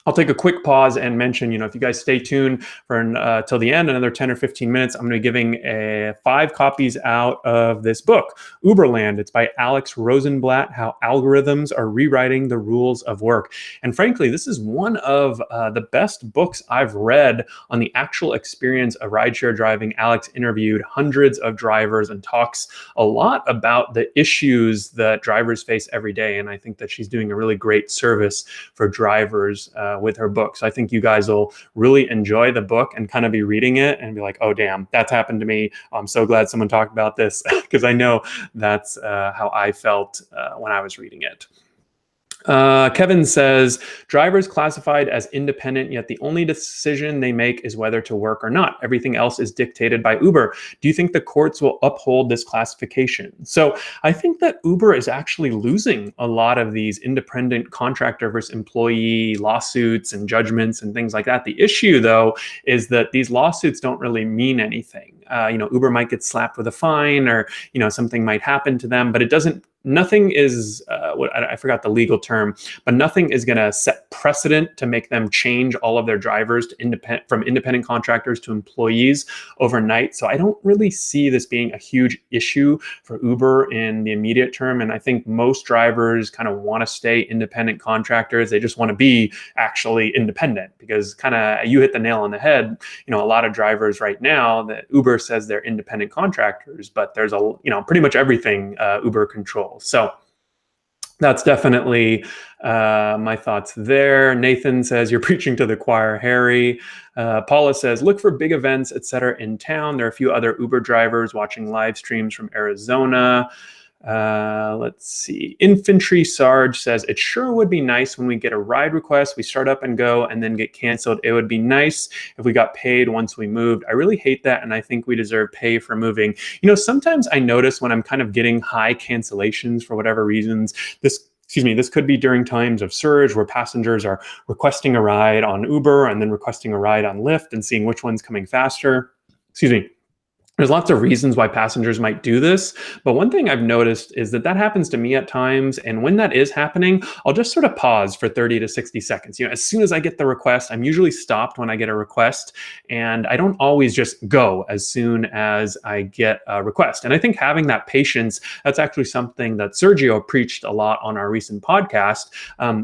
I'll take a quick pause and mention, if you guys stay tuned for till the end, another 10 or 15 minutes, I'm going to be giving 5 copies out of this book, Uberland. It's by Alex Rosenblatt, How Algorithms Are Rewriting the Rules of Work. And frankly, this is one of the best books I've read on the actual experience of rideshare driving. Alex interviewed hundreds of drivers and talks a lot about the issues that drivers face every day. And I think that she's doing a really great service for drivers with her book. So I think you guys will really enjoy the book and kind of be reading it and be like, oh, damn, that's happened to me. I'm so glad someone talked about this, because I know that's how I felt when I was reading it. Kevin says, drivers classified as independent, yet the only decision they make is whether to work or not. Everything else is dictated by Uber. Do you think the courts will uphold this classification? So I think that Uber is actually losing a lot of these independent contractor versus employee lawsuits and judgments and things like that. The issue, though, is that these lawsuits don't really mean anything. Uber might get slapped with a fine, or, something might happen to them, but it doesn't. Nothing is, I forgot the legal term, but nothing is going to set precedent to make them change all of their drivers to from independent contractors to employees overnight. So I don't really see this being a huge issue for Uber in the immediate term. And I think most drivers kind of want to stay independent contractors. They just want to be actually independent, because kind of you hit the nail on the head. A lot of drivers right now that Uber says they're independent contractors, but there's pretty much everything Uber controls. So that's definitely my thoughts there. Nathan says, you're preaching to the choir, Harry. Paula says, look for big events, etc. in town. There are a few other Uber drivers watching live streams from Arizona. Let's see. Infantry Sarge says, it sure would be nice when we get a ride request, we start up and go and then get canceled. It would be nice if we got paid once we moved. I really hate that, and I think we deserve pay for moving. Sometimes I notice when I'm kind of getting high cancellations for whatever reasons, this could be during times of surge where passengers are requesting a ride on Uber and then requesting a ride on Lyft and seeing which one's coming faster. There's lots of reasons why passengers might do this, but one thing I've noticed is that happens to me at times, and when that is happening, I'll just sort of pause for 30 to 60 seconds. As soon as I get the request, I'm usually stopped when I get a request, and I don't always just go as soon as I get a request. And I think having that patience, that's actually something that Sergio preached a lot on our recent podcast.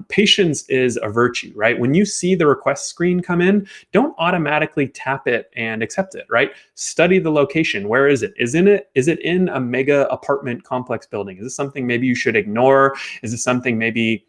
Patience is a virtue, right? When you see the request screen come in, don't automatically tap it and accept it, right? Study the location. Where is it? Is it in a mega apartment complex building? Is this something maybe you should ignore? Is this something maybe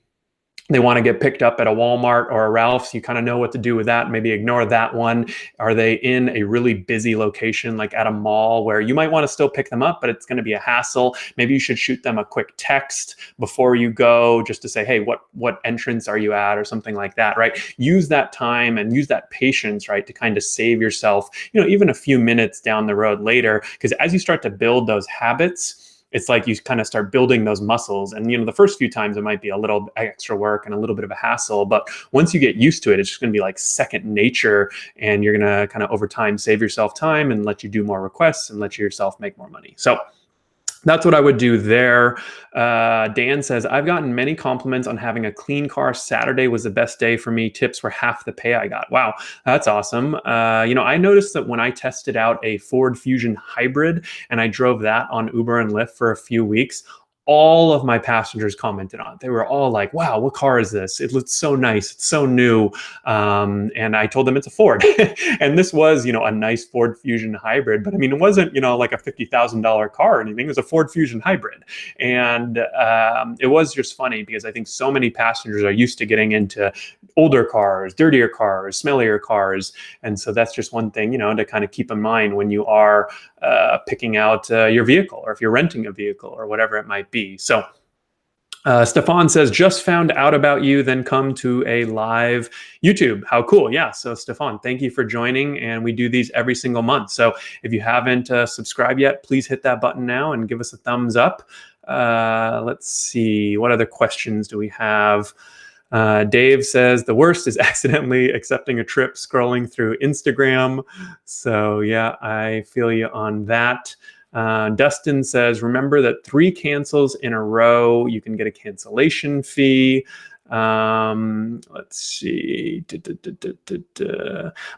they want to get picked up at a Walmart or a Ralph's? You kind of know what to do with that. Maybe ignore that one. Are they in a really busy location, like at a mall, where you might want to still pick them up, but it's going to be a hassle? Maybe you should shoot them a quick text before you go, just to say, hey, what entrance are you at, or something like that, right? Use that time and use that patience, right, to kind of save yourself, even a few minutes down the road later. Because as you start to build those habits, it's like you kind of start building those muscles. And, the first few times it might be a little extra work and a little bit of a hassle, but once you get used to it, it's just going to be like second nature, and you're going to kind of over time save yourself time and let you do more requests and let yourself make more money. So that's what I would do there. Dan says, I've gotten many compliments on having a clean car. Saturday was the best day for me. Tips were half the pay I got. Wow, that's awesome. I noticed that when I tested out a Ford Fusion hybrid and I drove that on Uber and Lyft for a few weeks, all of my passengers commented on it. They were all like, wow, what car is this? It looks so nice. It's so new. And I told them it's a Ford. And this was, a nice Ford Fusion hybrid. But I mean, it wasn't, like a $50,000 car or anything. It was a Ford Fusion hybrid. And it was just funny because I think so many passengers are used to getting into older cars, dirtier cars, smellier cars. And so that's just one thing, to kind of keep in mind when you are picking out your vehicle, or if you're renting a vehicle or whatever it might be. So Stefan says, just found out about you, then come to a live YouTube. How cool. Yeah. So Stefan, thank you for joining. And we do these every single month. So if you haven't subscribed yet, please hit that button now and give us a thumbs up. Let's see. What other questions do we have? Dave says, the worst is accidentally accepting a trip scrolling through Instagram. So yeah, I feel you on that. Dustin says, remember that 3 cancels in a row, you can get a cancellation fee. Let's see.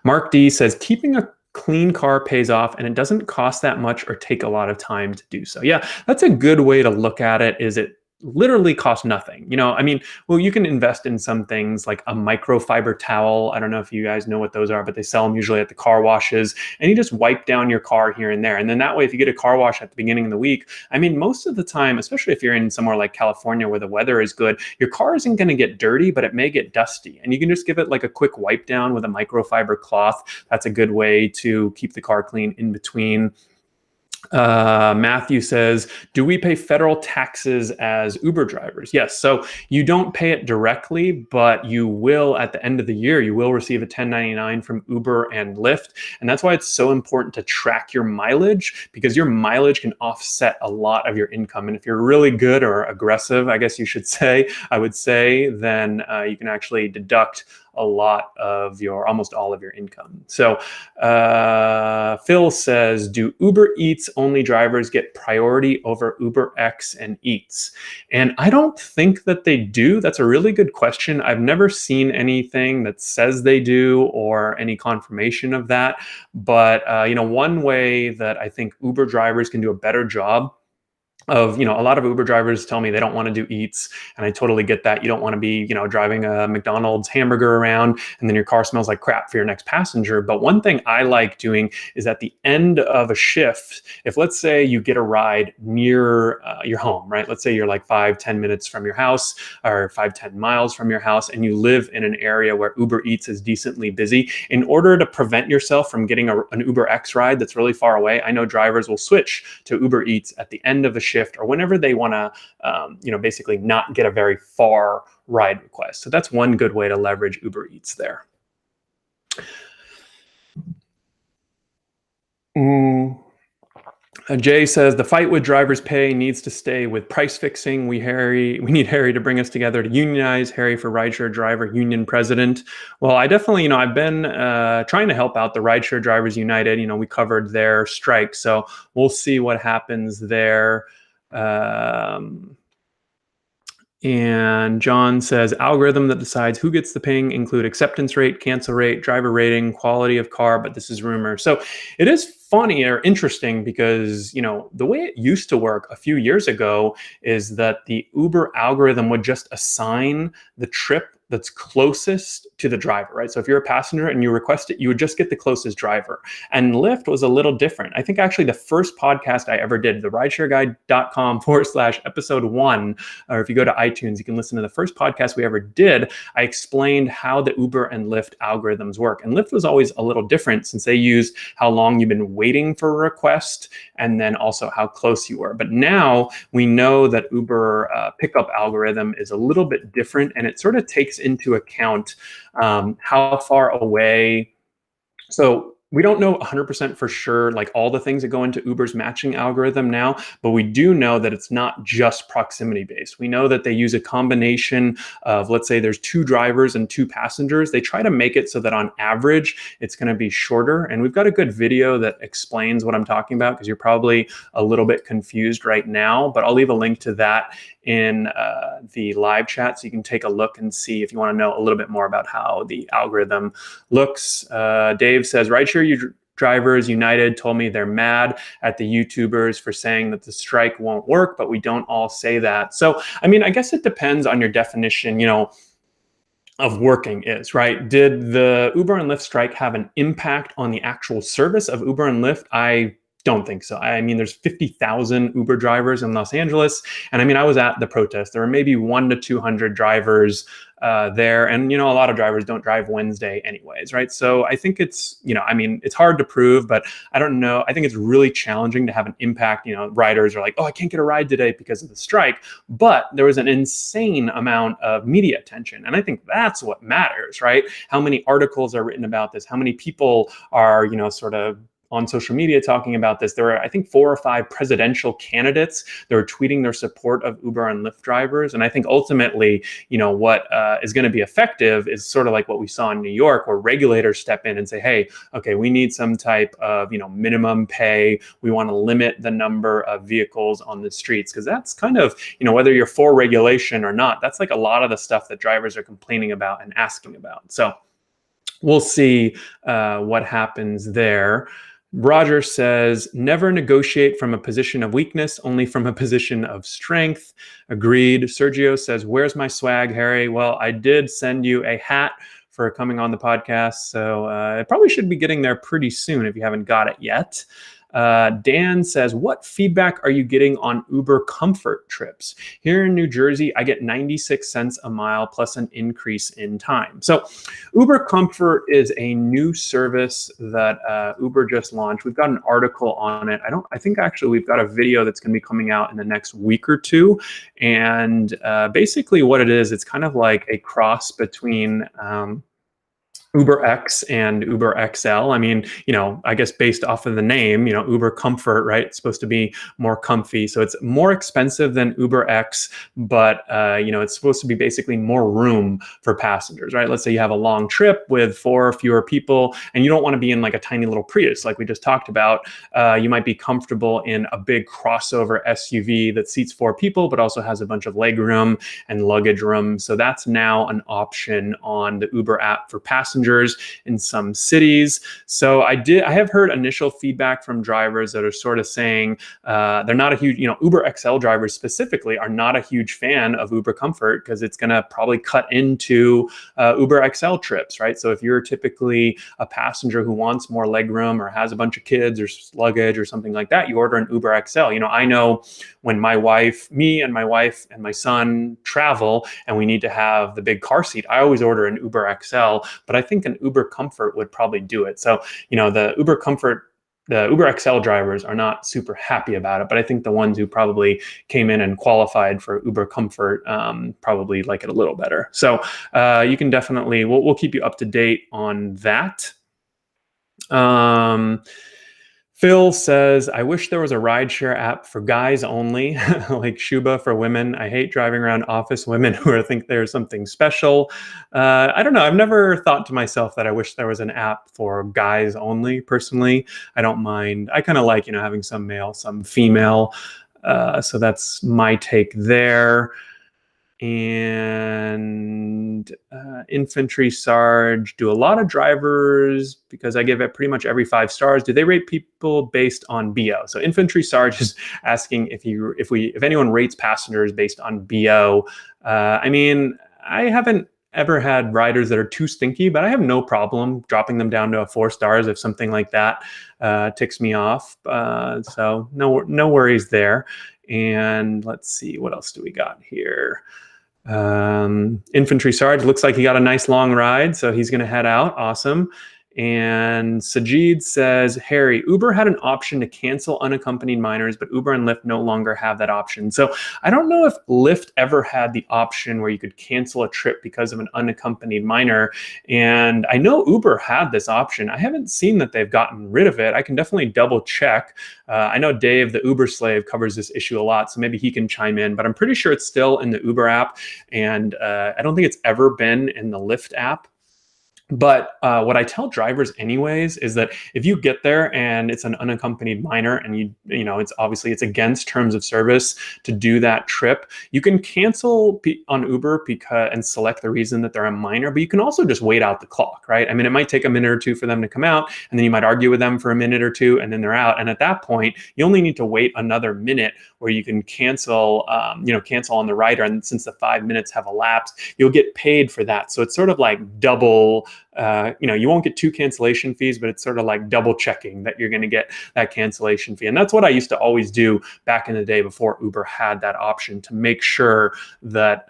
Mark D says, keeping a clean car pays off, and it doesn't cost that much or take a lot of time to do so. Yeah, that's a good way to look at it. Is it literally costs nothing? You can invest in some things like a microfiber towel. I don't know if you guys know what those are, but they sell them usually at the car washes, and you just wipe down your car here and there. And then that way, if you get a car wash at the beginning of the week, most of the time, especially if you're in somewhere like California where the weather is good, your car isn't going to get dirty, but it may get dusty. And you can just give it like a quick wipe down with a microfiber cloth. That's a good way to keep the car clean in between. Matthew says, do we pay federal taxes as Uber drivers? Yes. So you don't pay it directly, but you will at the end of the year, you will receive a 1099 from Uber and Lyft. And that's why it's so important to track your mileage, because your mileage can offset a lot of your income. And if you're really good or aggressive, I guess I would say, then you can actually deduct a lot of almost all of your income. So Phil says, do Uber Eats only drivers get priority over Uber X and Eats? And I don't think that they do. That's a really good question. I've never seen anything that says they do or any confirmation of that. But one way that I think Uber drivers can do a better job of, a lot of Uber drivers tell me they don't want to do Eats, and I totally get that. You don't want to be, driving a McDonald's hamburger around and then your car smells like crap for your next passenger. But one thing I like doing is at the end of a shift, if let's say you get a ride near your home, right? Let's say you're like 5-10 minutes from your house, or 5-10 miles from your house, and you live in an area where Uber Eats is decently busy. In order to prevent yourself from getting an Uber X ride that's really far away, I know drivers will switch to Uber Eats at the end of the shift or whenever they want to, basically not get a very far ride request. So that's one good way to leverage Uber Eats there. Jay says the fight with drivers' pay needs to stay with price fixing. We need Harry to bring us together to unionize. Harry for Rideshare Driver Union President. Well, I definitely, I've been trying to help out the Rideshare Drivers United. We covered their strike, so we'll see what happens there. And John says algorithm that decides who gets the ping include acceptance rate, cancel rate, driver rating, quality of car, but this is rumor. So it is funny or interesting because, the way it used to work a few years ago is that the Uber algorithm would just assign the trip that's closest to the driver, right? So if you're a passenger and you request it, you would just get the closest driver. And Lyft was a little different. I think actually the first podcast I ever did, the rideshareguide.com/episode 1, or if you go to iTunes, you can listen to the first podcast we ever did. I explained how the Uber and Lyft algorithms work. And Lyft was always a little different since they used how long you've been waiting for a request and then also how close you were. But now we know that Uber pickup algorithm is a little bit different, and it sort of takes into account how far away. So we don't know 100% for sure, like all the things that go into Uber's matching algorithm now, but we do know that it's not just proximity based. We know that they use a combination of, let's say there's 2 drivers and 2 passengers. They try to make it so that on average, it's going to be shorter. And we've got a good video that explains what I'm talking about because you're probably a little bit confused right now, but I'll leave a link to that in the live chat so you can take a look and see if you want to know a little bit more about how the algorithm looks. Dave says, Rideshare Drivers United told me they're mad at the YouTubers for saying that the strike won't work, but we don't all say that. So, I guess it depends on your definition, of working is, right? Did the Uber and Lyft strike have an impact on the actual service of Uber and Lyft? I don't think so. There's 50,000 Uber drivers in Los Angeles. And I was at the protest. There were maybe 100 to 200 drivers there. And, a lot of drivers don't drive Wednesday anyways, right? So I think it's, it's hard to prove, but I don't know. I think it's really challenging to have an impact. Riders are like, oh, I can't get a ride today because of the strike. But there was an insane amount of media attention. And I think that's what matters, right? How many articles are written about this? How many people are, sort of on social media talking about this? There were, I think, 4 or 5 presidential candidates that were tweeting their support of Uber and Lyft drivers. And I think ultimately, what is going to be effective is sort of like what we saw in New York, where regulators step in and say, hey, okay, we need some type of, minimum pay. We want to limit the number of vehicles on the streets, because that's kind of, whether you're for regulation or not, that's like a lot of the stuff that drivers are complaining about and asking about. So we'll see what happens there. Roger says, never negotiate from a position of weakness, only from a position of strength. Agreed. Sergio says, where's my swag, Harry? Well, I did send you a hat for coming on the podcast, so it probably should be getting there pretty soon if you haven't got it yet. Dan says, what feedback are you getting on Uber Comfort trips? Here in New Jersey, I get 96 cents a mile plus an increase in time. So Uber Comfort is a new service that Uber just launched. We've got an article on it. I think actually we've got a video that's going to be coming out in the next week or two. And basically what it is, it's kind of like a cross between Uber X and Uber XL. I guess based off of the name, Uber Comfort, right? It's supposed to be more comfy. So it's more expensive than Uber X, but, it's supposed to be basically more room for passengers, right? Let's say you have a long trip with 4 or fewer people and you don't want to be in like a tiny little Prius, like we just talked about. You might be comfortable in a big crossover SUV that seats 4 people, but also has a bunch of leg room and luggage room. So that's now an option on the Uber app for passengers in some cities. So I have heard initial feedback from drivers that are sort of saying they're not a huge, Uber XL drivers specifically are not a huge fan of Uber Comfort because it's going to probably cut into Uber XL trips, right? So if you're typically a passenger who wants more legroom or has a bunch of kids or luggage or something like that, you order an Uber XL. I know when me and my wife and my son travel and we need to have the big car seat, I always order an Uber XL, but I think an Uber Comfort would probably do it. So, the Uber Comfort the Uber XL drivers are not super happy about it, but I think the ones who probably came in and qualified for Uber Comfort probably like it a little better. So you can definitely, we'll keep you up to date on that. Phil says, I wish there was a rideshare app for guys only, like Shuba for women. I hate driving around office women who think there's something special. I don't know. I've never thought to myself that I wish there was an app for guys only. Personally, I don't mind. I kind of like, having some male, some female. So that's my take there. And infantry sarge, do a lot of drivers, because I give it pretty much every 5 stars, do they rate people based on BO? So infantry sarge is asking if anyone rates passengers based on BO. I mean, I haven't ever had riders that are too stinky, but I have no problem dropping them down to a 4 stars if something like that ticks me off. So no worries there. And let's see, what else do we got here? Infantry Sarge looks like he got a nice long ride, so he's going to head out. Awesome. And Sajid says, Harry, Uber had an option to cancel unaccompanied minors, but Uber and Lyft no longer have that option. So I don't know if Lyft ever had the option where you could cancel a trip because of an unaccompanied minor. And I know Uber had this option. I haven't seen that they've gotten rid of it. I can definitely double check. I know Dave, the Uber slave, covers this issue a lot, so maybe he can chime in, but I'm pretty sure it's still in the Uber app. And I don't think it's ever been in the Lyft app. But what I tell drivers anyways is that if you get there and it's an unaccompanied minor and it's against terms of service to do that trip, you can cancel on Uber and select the reason that they're a minor, but you can also just wait out the clock, right? I mean, it might take a minute or two for them to come out, and then you might argue with them for a minute or two, and then they're out. And at that point, you only need to wait another minute where you can cancel on the rider. And since the 5 minutes have elapsed, you'll get paid for that. So it's sort of like double. You won't get 2 cancellation fees, but it's sort of like double checking that you're going to get that cancellation fee. And that's what I used to always do back in the day before Uber had that option, to make sure that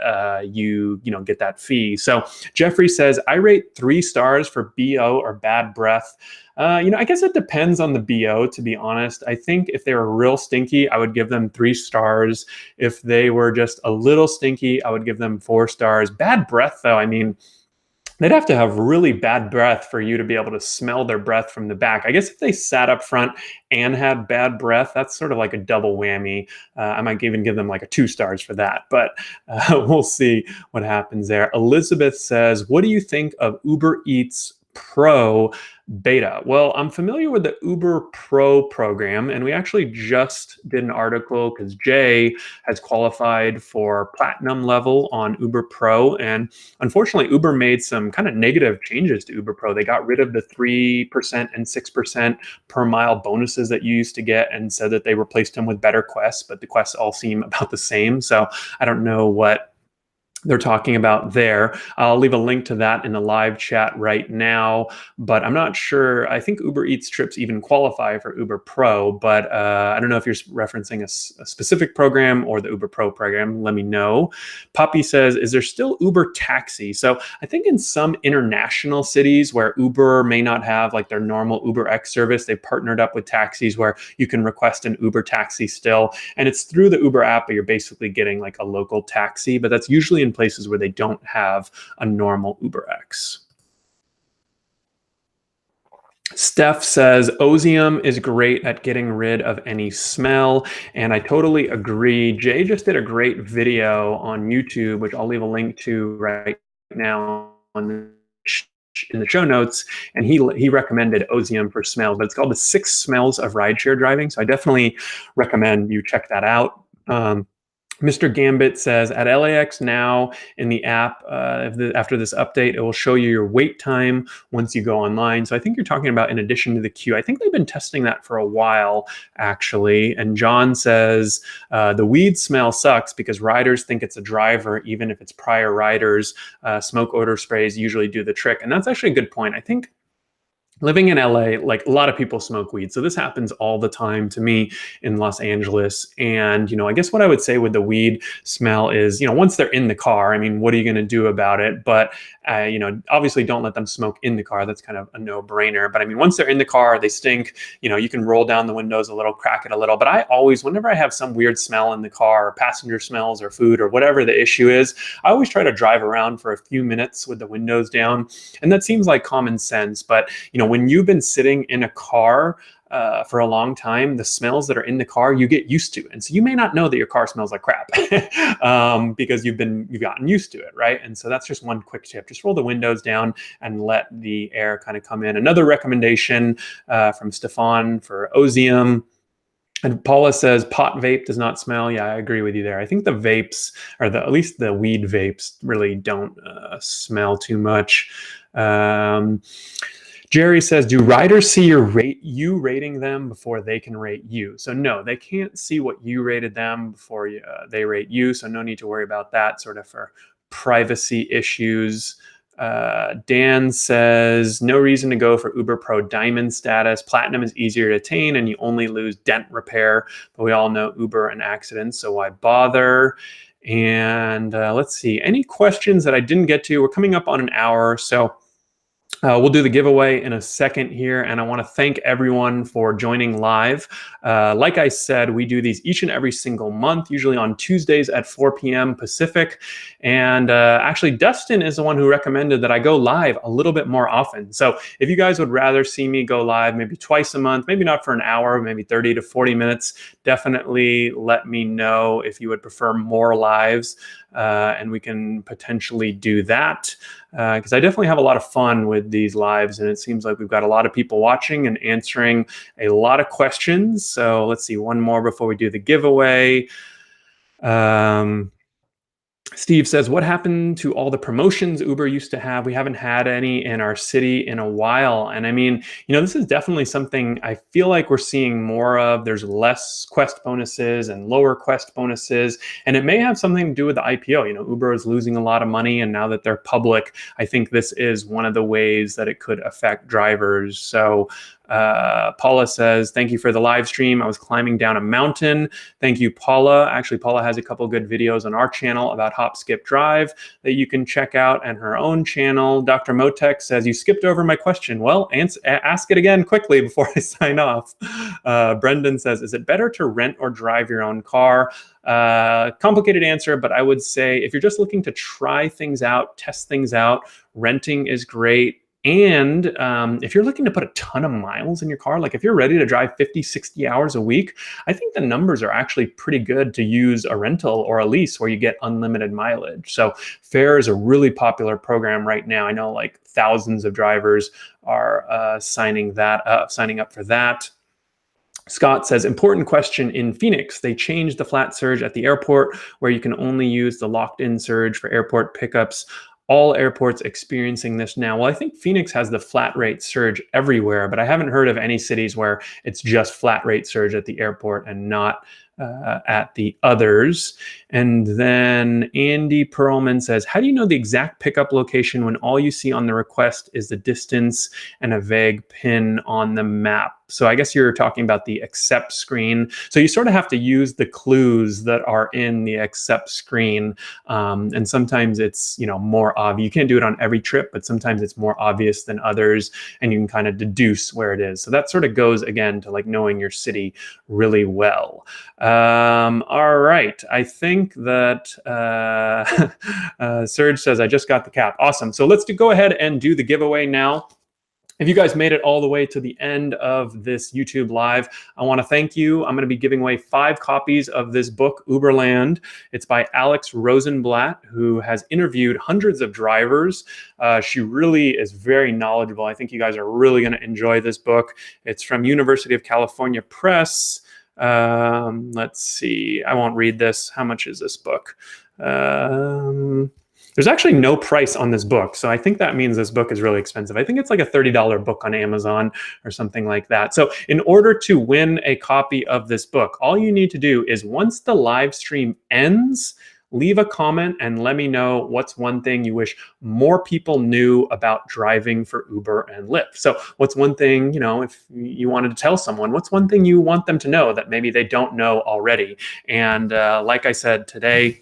you get that fee. So Jeffrey says, I rate 3 stars for BO or bad breath. I guess it depends on the BO, to be honest. I think if they were real stinky, I would give them 3 stars. If they were just a little stinky, I would give them 4 stars. Bad breath, though, I mean, they'd have to have really bad breath for you to be able to smell their breath from the back. I guess if they sat up front and had bad breath, that's sort of like a double whammy. I might even give them like a 2 stars for that, but we'll see what happens there. Elizabeth says, what do you think of Uber Eats Pro beta? Well, I'm familiar with the Uber Pro program, and we actually just did an article because Jay has qualified for platinum level on Uber Pro. And unfortunately, Uber made some kind of negative changes to Uber Pro. They got rid of the 3% and 6% per mile bonuses that you used to get, and said that they replaced them with better quests, but the quests all seem about the same. So I don't know what they're talking about there. I'll leave a link to that in the live chat right now, but I'm not sure. I think Uber Eats trips even qualify for Uber Pro, but I don't know if you're referencing a specific program or the Uber Pro program. Let me know. Poppy says, is there still Uber Taxi? So I think in some international cities where Uber may not have like their normal Uber X service, they've partnered up with taxis where you can request an Uber taxi still. And it's through the Uber app, but you're basically getting like a local taxi, but that's usually in places where they don't have a normal UberX. Steph says, Ozium is great at getting rid of any smell, and I totally agree. Jay just did a great video on YouTube, which I'll leave a link to right now in the show notes, and he recommended Ozium for smells, but it's called the 6 Smells of Rideshare Driving, so I definitely recommend you check that out. Mr. Gambit says, at LAX now in the app, after this update, it will show you your wait time once you go online. So I think you're talking about in addition to the queue. I think they've been testing that for a while, actually. And John says, the weed smell sucks because riders think it's a driver, even if it's prior riders. Smoke odor sprays usually do the trick. And that's actually a good point. I think living in LA, like a lot of people smoke weed. So this happens all the time to me in Los Angeles. And, I guess what I would say with the weed smell is, once they're in the car, I mean, what are you going to do about it? But, obviously don't let them smoke in the car. That's kind of a no brainer. But I mean, once they're in the car, they stink, you can roll down the windows a little, crack it a little. But I always, whenever I have some weird smell in the car, or passenger smells or food or whatever the issue is, I always try to drive around for a few minutes with the windows down. And that seems like common sense. But, when you've been sitting in a car for a long time, the smells that are in the car, you get used to. And so you may not know that your car smells like crap because you've gotten used to it, right? And so that's just one quick tip. Just roll the windows down and let the air kind of come in. Another recommendation from Stefan for Ozium. And Paula says pot vape does not smell. Yeah, I agree with you there. I think the vapes, or at least the weed vapes, really don't smell too much. Jerry says, do riders see you rating them before they can rate you? So no, they can't see what you rated them before they rate you. So no need to worry about that sort of for privacy issues. Dan says, no reason to go for Uber Pro Diamond status. Platinum is easier to attain and you only lose dent repair. But we all know Uber and accidents, so why bother? And let's see, any questions that I didn't get to? We're coming up on an hour, so we'll do the giveaway in a second here, and I want to thank everyone for joining live. Like I said, we do these each and every single month, usually on Tuesdays at 4 p.m. Pacific. And actually, Dustin is the one who recommended that I go live a little bit more often. So if you guys would rather see me go live maybe twice a month, maybe not for an hour, maybe 30 to 40 minutes, definitely let me know if you would prefer more lives. And we can potentially do that because I definitely have a lot of fun with these lives, and it seems like we've got a lot of people watching and answering a lot of questions. So let's see, one more before we do the giveaway. Steve says, what happened to all the promotions Uber used to have? We haven't had any in our city in a while. And I mean, this is definitely something I feel like we're seeing more of. There's less Quest bonuses and lower Quest bonuses. And it may have something to do with the IPO. Uber is losing a lot of money. And now that they're public, I think this is one of the ways that it could affect drivers. So Paula says, thank you for the live stream. I was climbing down a mountain. Thank you, Paula. Actually, Paula has a couple good videos on our channel about hop, skip, drive that you can check out, and her own channel. Dr. Motek says, you skipped over my question. Well, ask it again quickly before I sign off. Brendan says, is it better to rent or drive your own car? Complicated answer, but I would say if you're just looking to try things out, test things out, renting is great. And if you're looking to put a ton of miles in your car, like if you're ready to drive 50, 60 hours a week, I think the numbers are actually pretty good to use a rental or a lease where you get unlimited mileage. So Fair is a really popular program right now. I know like thousands of drivers are signing up for that. Scott says, important question in Phoenix. They changed the flat surge at the airport where you can only use the locked-in surge for airport pickups. All airports experiencing this now. Well, I think Phoenix has the flat rate surge everywhere, but I haven't heard of any cities where it's just flat rate surge at the airport and not at the others. And then Andy Perlman says, how do you know the exact pickup location when all you see on the request is the distance and a vague pin on the map? So I guess you're talking about the accept screen. So you sort of have to use the clues that are in the accept screen. And sometimes it's, more obvious. You can't do it on every trip, but sometimes it's more obvious than others, and you can kind of deduce where it is. So that sort of goes again to like knowing your city really well. All right. I think that Serge says, I just got the cap. Awesome. So let's go ahead and do the giveaway now. If you guys made it all the way to the end of this YouTube live, I want to thank you. I'm going to be giving away 5 copies of this book, Uberland. It's by Alex Rosenblatt, who has interviewed hundreds of drivers. She really is very knowledgeable. I think you guys are really going to enjoy this book. It's from University of California Press. Let's see. I won't read this. How much is this book? There's actually no price on this book. So I think that means this book is really expensive. I think it's like a $30 book on Amazon or something like that. So in order to win a copy of this book, all you need to do is once the live stream ends, leave a comment and let me know what's one thing you wish more people knew about driving for Uber and Lyft. So what's one thing, if you wanted to tell someone, what's one thing you want them to know that maybe they don't know already? And like I said today,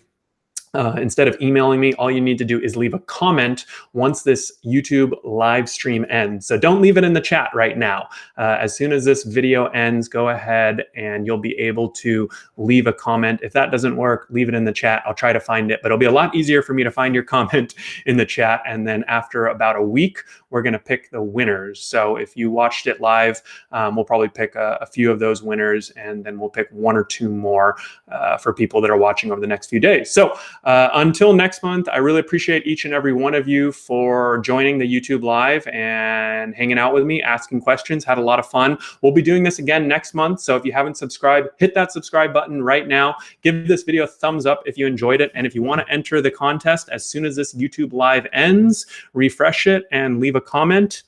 instead of emailing me, all you need to do is leave a comment once this YouTube live stream ends. So don't leave it in the chat right now. As soon as this video ends, go ahead and you'll be able to leave a comment. If that doesn't work, leave it in the chat. I'll try to find it, but it'll be a lot easier for me to find your comment in the chat. And then after about a week, we're going to pick the winners. So if you watched it live, we'll probably pick a few of those winners, and then we'll pick one or two more for people that are watching over the next few days. So until next month, I really appreciate each and every one of you for joining the YouTube Live and hanging out with me, asking questions. Had a lot of fun. We'll be doing this again next month. So if you haven't subscribed, hit that subscribe button right now. Give this video a thumbs up if you enjoyed it. And if you want to enter the contest, as soon as this YouTube Live ends, refresh it and leave a comment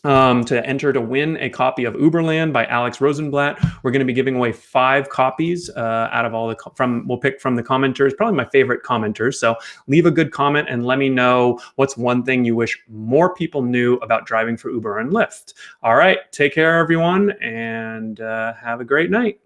to enter to win a copy of Uberland by Alex Rosenblatt. We're going to be giving away 5 copies out of all the we'll pick from the commenters, probably my favorite commenters. So leave a good comment and let me know what's one thing you wish more people knew about driving for Uber and Lyft. All right, take care, everyone, and have a great night.